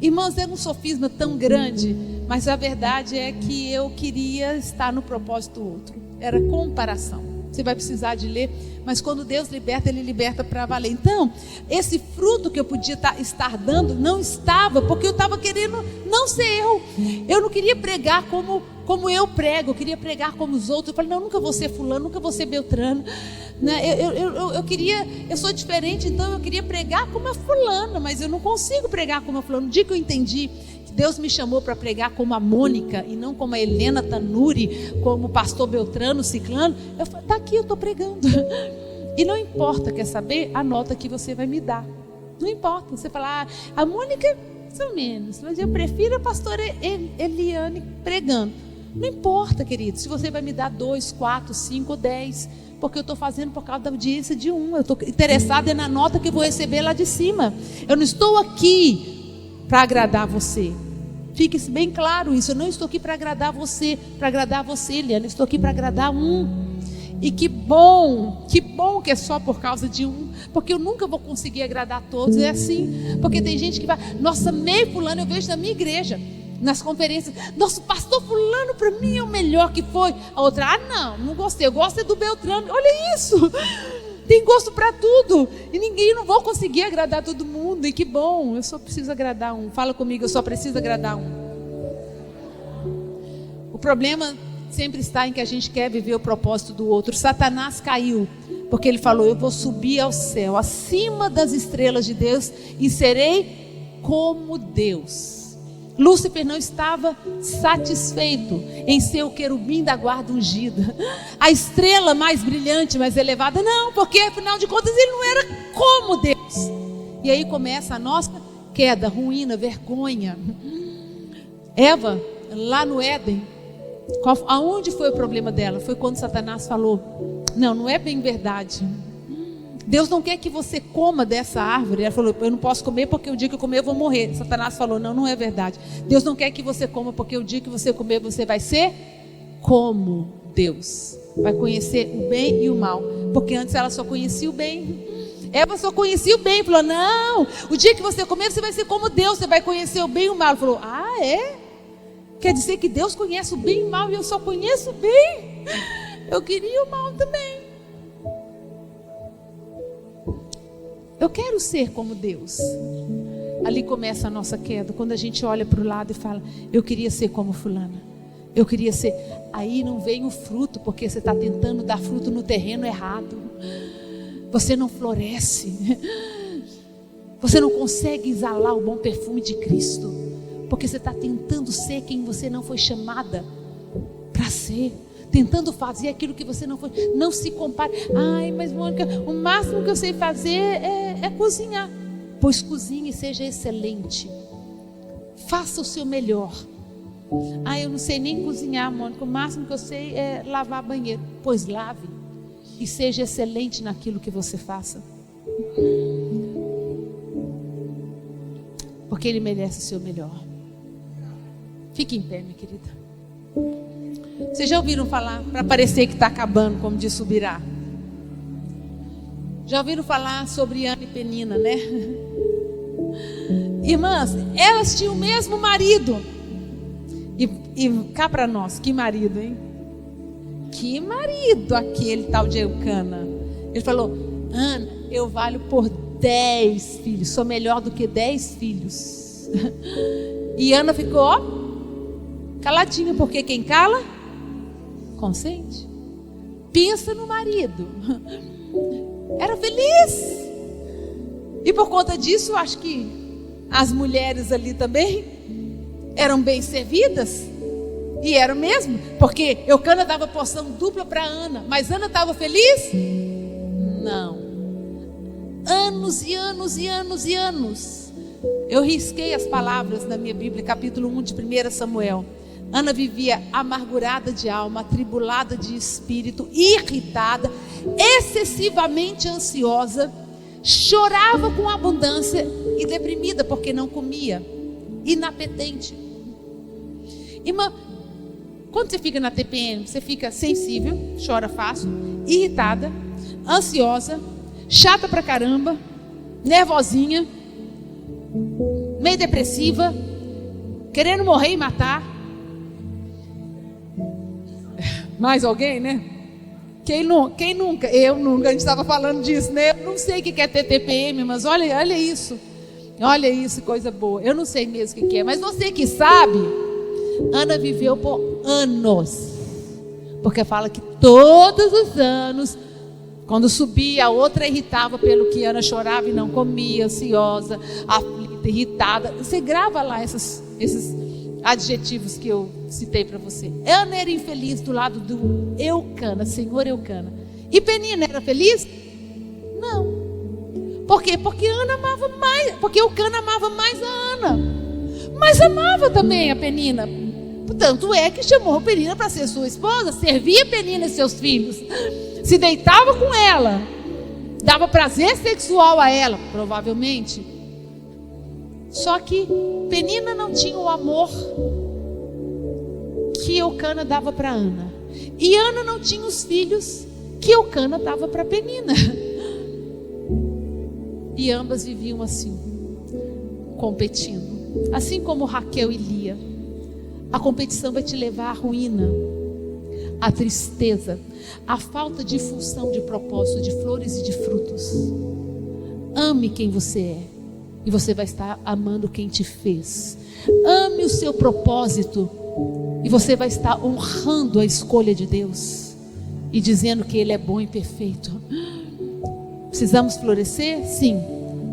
Irmãos, era um sofisma tão grande, mas a verdade é que eu queria estar no propósito outro. Era comparação. Você vai precisar de ler, mas quando Deus liberta, Ele liberta para valer. Então, esse fruto que eu podia estar dando, não estava, porque eu estava querendo não ser eu. Eu não queria pregar como eu prego, eu queria pregar como os outros. Eu falei: não, nunca vou ser fulano, nunca vou ser Beltrano, né? Eu sou diferente, então eu queria pregar como a fulana, mas eu não consigo pregar como a fulana. No dia que eu entendi que Deus me chamou para pregar como a Mônica e não como a Helena Tanuri, como o pastor Beltrano, Ciclano, eu falei: tá aqui, eu estou pregando. E não importa, quer saber? A nota que você vai me dar. Não importa, você falar: a Mônica, são menos, mas eu prefiro a pastora Eliane pregando. Não importa, querido, se você vai me dar 2, 4, 5 ou 10, porque eu estou fazendo por causa da audiência de um. Eu estou interessada na nota que eu vou receber lá de cima. Eu não estou aqui para agradar você. Fique bem claro isso. Eu não estou aqui para agradar você, Eliane. Eu estou aqui para agradar um. E que bom que é só por causa de um, porque eu nunca vou conseguir agradar todos. É assim, porque tem gente que vai: nossa, meio fulano, eu vejo na minha igreja, nas conferências: nosso pastor fulano para mim é o melhor que foi. A outra: não gostei, eu gosto é do Beltrano. Olha isso, tem gosto para tudo, e não vou conseguir agradar todo mundo. E que bom, eu só preciso agradar um. Fala comigo: eu só preciso agradar um. O problema sempre está em que a gente quer viver o propósito do outro. Satanás caiu porque ele falou: eu vou subir ao céu, acima das estrelas de Deus, e serei como Deus. Lúcifer não estava satisfeito em ser o querubim da guarda ungida, a estrela mais brilhante, mais elevada. Não, porque afinal de contas ele não era como Deus. E aí começa a nossa queda, ruína, vergonha. Eva, lá no Éden, aonde foi o problema dela? Foi quando Satanás falou: não é bem verdade. Deus não quer que você coma dessa árvore. Ela falou: eu não posso comer porque o dia que eu comer eu vou morrer. Satanás falou: não é verdade. Deus não quer que você coma porque o dia que você comer você vai ser como Deus. Vai conhecer o bem e o mal. Porque antes ela só conhecia o bem. Eva só conhecia o bem. Falou: não, o dia que você comer você vai ser como Deus. Você vai conhecer o bem e o mal. Ela falou: é? Quer dizer que Deus conhece o bem e o mal e eu só conheço o bem? Eu queria o mal também. Eu quero ser como Deus. Ali começa a nossa queda. Quando a gente olha para o lado e fala: eu queria ser como fulana, eu queria ser. Aí não vem o fruto, porque você está tentando dar fruto no terreno errado. Você não floresce. Você não consegue exalar o bom perfume de Cristo, porque você está tentando ser quem você não foi chamada para ser, tentando fazer aquilo que você não foi. Não se compare. Ai, mas Mônica, o máximo que eu sei fazer é cozinhar. Pois cozinhe e seja excelente. Faça o seu melhor. Ah, eu não sei nem cozinhar, Mônica, o máximo que eu sei é lavar banheiro. Pois lave e seja excelente naquilo que você faça, porque Ele merece o seu melhor. Fique em pé, minha querida. Vocês já ouviram falar, para parecer que está acabando, como disse o Birá? Já ouviram falar sobre Ana e Penina, né? Irmãs, elas tinham o mesmo marido. E cá para nós, que marido, hein? Que marido aquele tal de Eucana. Ele falou: Ana, eu valho por 10 filhos, sou melhor do que 10 filhos. E Ana ficou, ó, caladinha, porque quem cala, consente. Pensa no marido. Era feliz. E por conta disso, acho que as mulheres ali também eram bem servidas. E eram mesmo, porque Eucana dava porção dupla para Ana. Mas Ana estava feliz? Não. Anos e anos e anos e anos Eu risquei as palavras na minha Bíblia, capítulo 1 de 1 Samuel. Ana vivia amargurada de alma, atribulada de espírito, irritada, excessivamente ansiosa, chorava com abundância e deprimida porque não comia, inapetente. Irmã, quando você fica na TPM, você fica sensível, chora fácil, irritada, ansiosa, chata pra caramba, nervosinha, meio depressiva, querendo morrer e matar. Mais alguém, né? Quem nunca? Eu nunca. A gente estava falando disso, né? Eu não sei o que é ter TPM, mas olha isso. Olha isso, coisa boa. Eu não sei mesmo o que é, mas você que sabe. Ana viveu por anos, porque fala que todos os anos, quando subia, a outra irritava pelo que Ana chorava e não comia, ansiosa, aflita, irritada. Você grava lá esses adjetivos que eu citei para você. Ana era infeliz do lado do Eucana, Senhor Eucana. E Penina era feliz? Não. Por quê? Porque Ana amava mais, porque Eucana amava mais a Ana, mas amava também a Penina. Tanto é que chamou Penina para ser sua esposa, servia Penina e seus filhos, se deitava com ela, dava prazer sexual a ela, provavelmente. Só que Penina não tinha o amor que Eucana dava para Ana, e Ana não tinha os filhos que Eucana dava para Penina, e ambas viviam assim, competindo, assim como Raquel e Lia. A competição vai te levar à ruína, à tristeza, à falta de função, de propósito, de flores e de frutos. Ame quem você é, e você vai estar amando quem te fez. Ame o seu propósito, e você vai estar honrando a escolha de Deus e dizendo que Ele é bom e perfeito. Precisamos florescer? Sim.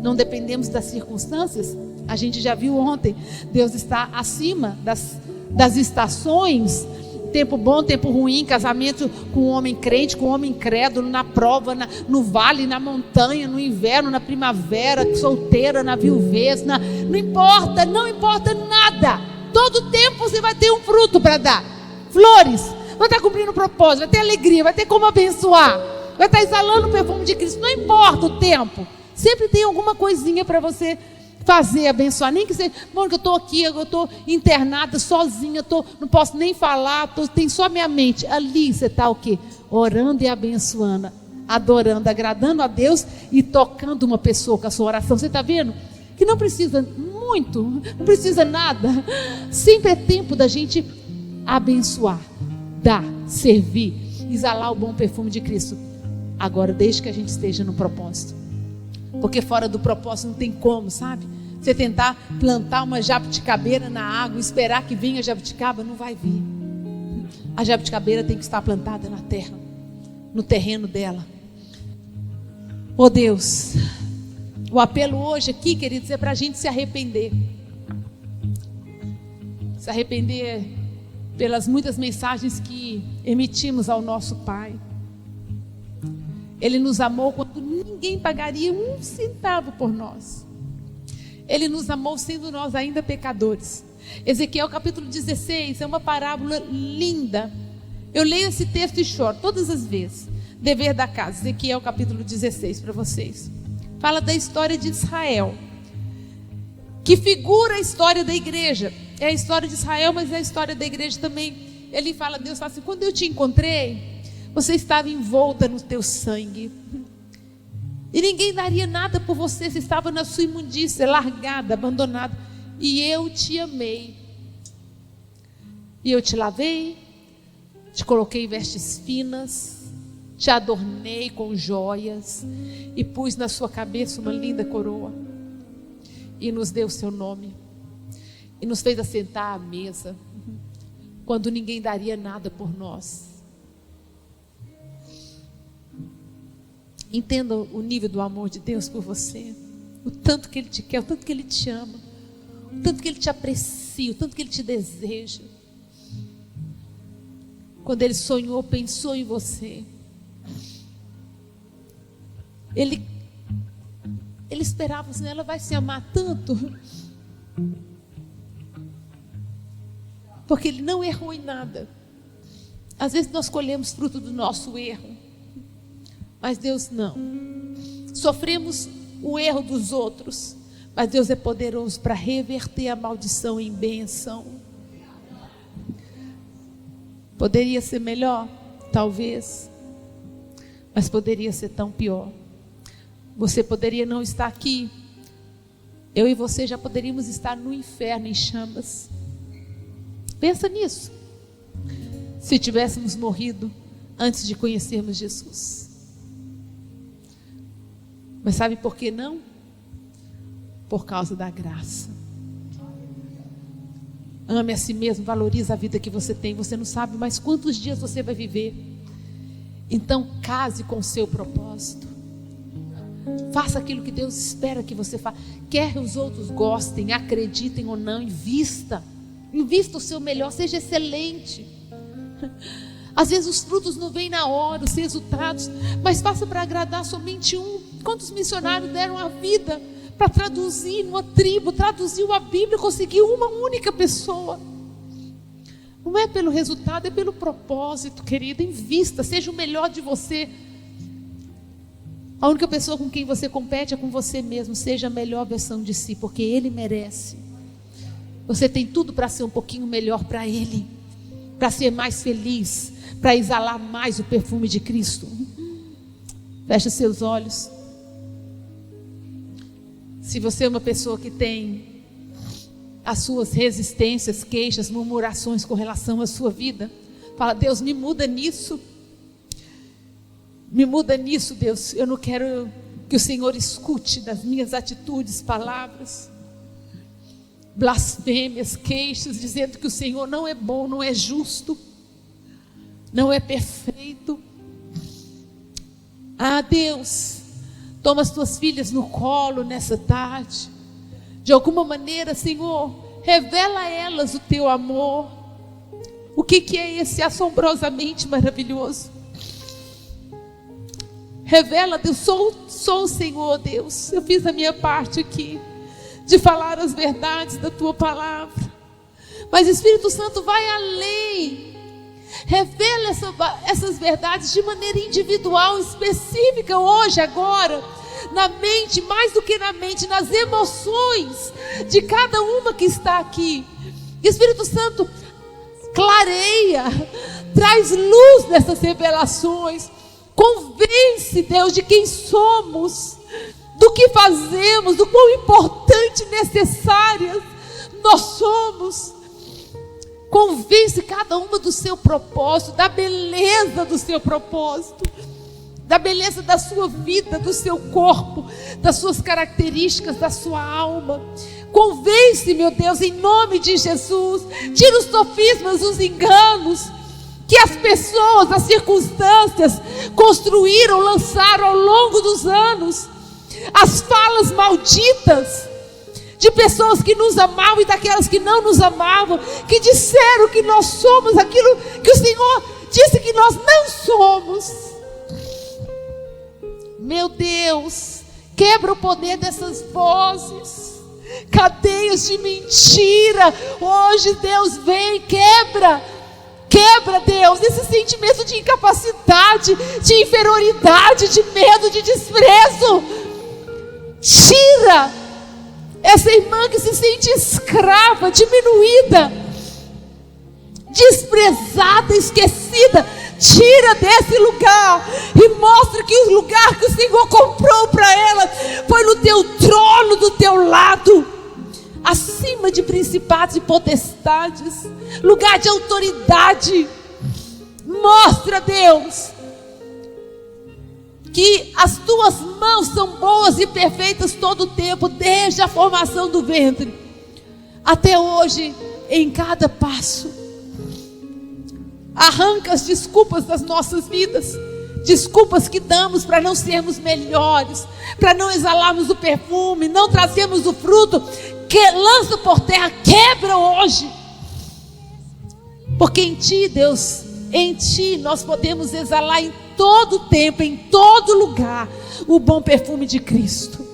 Não dependemos das circunstâncias? A gente já viu ontem, Deus está acima das estações, tempo bom, tempo ruim, casamento com um homem crente, com um homem incrédulo, na prova, no vale, na montanha, no inverno, na primavera, solteira, na viuvez, não importa nada, todo tempo você vai ter um fruto para dar, flores, vai estar cumprindo o propósito, vai ter alegria, vai ter como abençoar, vai estar exalando o perfume de Cristo, não importa o tempo, sempre tem alguma coisinha para você fazer, abençoar, nem que seja, bom, que eu estou aqui, eu estou internada, sozinha, não posso nem falar, tem só minha mente, ali você está o quê? Orando e abençoando, adorando, agradando a Deus e tocando uma pessoa com a sua oração. Você está vendo? Que não precisa muito, não precisa nada, sempre é tempo da gente abençoar, dar, servir, exalar o bom perfume de Cristo, agora desde que a gente esteja no propósito, porque fora do propósito não tem como, sabe? Você tentar plantar uma jabuticabeira na água, esperar que venha a jabuticaba, não vai vir. A jabuticabeira tem que estar plantada na terra, no terreno dela. Oh Deus, o apelo hoje aqui, queridos, é para a gente se arrepender. Se arrepender pelas muitas mensagens que emitimos ao nosso Pai. Ele nos amou quando ninguém pagaria um centavo por nós. Ele nos amou sendo nós ainda pecadores. Ezequiel capítulo 16 é uma parábola linda. Eu leio esse texto e choro todas as vezes. Dever da casa, Ezequiel capítulo 16 para vocês. Fala da história de Israel, que figura a história da igreja. É a história de Israel, mas é a história da igreja também. Ele fala, Deus fala assim, quando eu te encontrei, você estava envolta no teu sangue. E ninguém daria nada por você, você estava na sua imundícia, largada, abandonada. E eu te amei. E eu te lavei, te coloquei vestes finas, te adornei com joias e pus na sua cabeça uma linda coroa. E nos deu o seu nome. E nos fez assentar à mesa, quando ninguém daria nada por nós. Entenda o nível do amor de Deus por você, o tanto que Ele te quer, o tanto que Ele te ama, o tanto que Ele te aprecia, o tanto que Ele te deseja. Quando Ele sonhou, pensou em você, Ele Ele esperava assim, ela vai se amar tanto. Porque ele não errou em nada. Às vezes nós colhemos fruto do nosso erro. Mas Deus não. Sofremos o erro dos outros. Mas Deus é poderoso para reverter a maldição em bênção. Poderia ser melhor? Talvez. Mas poderia ser tão pior. Você poderia não estar aqui. Eu e você já poderíamos estar no inferno em chamas. Pensa nisso. Se tivéssemos morrido antes de conhecermos Jesus. Mas sabe por que não? Por causa da graça. Ame a si mesmo, valorize a vida que você tem. Você não sabe mais quantos dias você vai viver. Então case com o seu propósito. Faça aquilo que Deus espera que você faça. Quer que os outros gostem, acreditem ou não, invista. Invista o seu melhor, seja excelente. Às vezes os frutos não vêm na hora, os resultados, mas faça para agradar somente um. Quantos missionários deram a vida para traduzir uma tribo, traduziu a Bíblia, conseguiu uma única pessoa. Não é pelo resultado, é pelo propósito, querida. Invista, seja o melhor de você. A única pessoa com quem você compete é com você mesmo. Seja a melhor versão de si, porque Ele merece. Você tem tudo para ser um pouquinho melhor para Ele, para ser mais feliz, para exalar mais o perfume de Cristo. Feche seus olhos. Se você é uma pessoa que tem as suas resistências, queixas, murmurações com relação à sua vida, fala: Deus, me muda nisso. Me muda nisso, Deus. Eu não quero que o Senhor escute das minhas atitudes, palavras, blasfêmias, queixas, dizendo que o Senhor não é bom, não é justo, não é perfeito. Ah, Deus, toma as tuas filhas no colo nessa tarde. De alguma maneira, Senhor, revela a elas o teu amor. O que é esse assombrosamente maravilhoso? Revela, Deus, sou o Senhor, Deus. Eu fiz a minha parte aqui, de falar as verdades da tua palavra. Mas Espírito Santo vai além. Revela essas verdades de maneira individual, específica, hoje, agora, na mente, mais do que na mente, nas emoções de cada uma que está aqui. Espírito Santo, clareia, traz luz nessas revelações. Convence, Deus, de quem somos, do que fazemos, do quão importante e necessárias nós somos. Convence cada uma do seu propósito, da beleza do seu propósito, da beleza da sua vida, do seu corpo, das suas características, da sua alma. Convence, meu Deus, em nome de Jesus. Tira os sofismas, os enganos que as pessoas, as circunstâncias construíram, lançaram ao longo dos anos. As falas malditas de pessoas que nos amavam e daquelas que não nos amavam, que disseram que nós somos aquilo que o Senhor disse que nós não somos. Meu Deus, quebra o poder dessas vozes, cadeias de mentira. Hoje, Deus, vem, quebra, Deus, esse sentimento de incapacidade, de inferioridade, de medo, de desprezo. Tira essa irmã que se sente escrava, diminuída, desprezada, esquecida. Tira desse lugar e mostra que o lugar que o Senhor comprou para ela foi no teu trono, do teu lado, acima de principados e potestades, lugar de autoridade. Mostra, Deus, que as tuas mãos são boas e perfeitas todo o tempo, desde a formação do ventre até hoje, em cada passo. Arranca as desculpas das nossas vidas, desculpas que damos para não sermos melhores, para não exalarmos o perfume, não trazermos o fruto. Que lança por terra, quebra hoje, porque em ti, Deus, em ti nós podemos exalar em todo tempo, em todo lugar, o bom perfume de Cristo.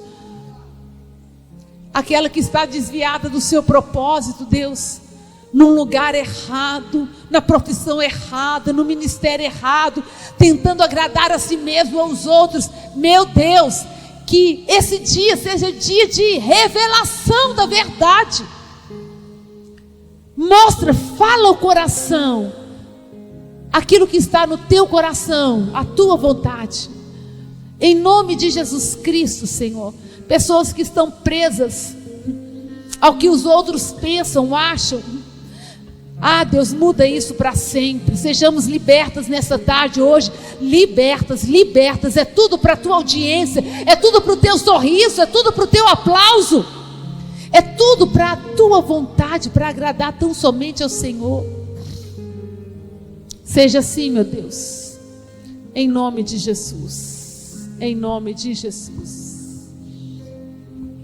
aquela que está desviada do seu propósito, Deus, num lugar errado, na profissão errada, no ministério errado, tentando agradar a si mesmo, aos outros. Meu Deus, que esse dia seja dia de revelação da verdade. Mostra, fala ao coração aquilo que está no teu coração, a tua vontade. Em nome de Jesus Cristo, Senhor. Pessoas que estão presas ao que os outros pensam, acham. Ah, Deus, muda isso para sempre. Sejamos libertas nessa tarde hoje. Libertas, libertas. É tudo para a tua audiência. É tudo para o teu sorriso. É tudo para o teu aplauso. É tudo para a tua vontade, para agradar tão somente ao Senhor. Seja assim, meu Deus. Em nome de Jesus. Em nome de Jesus.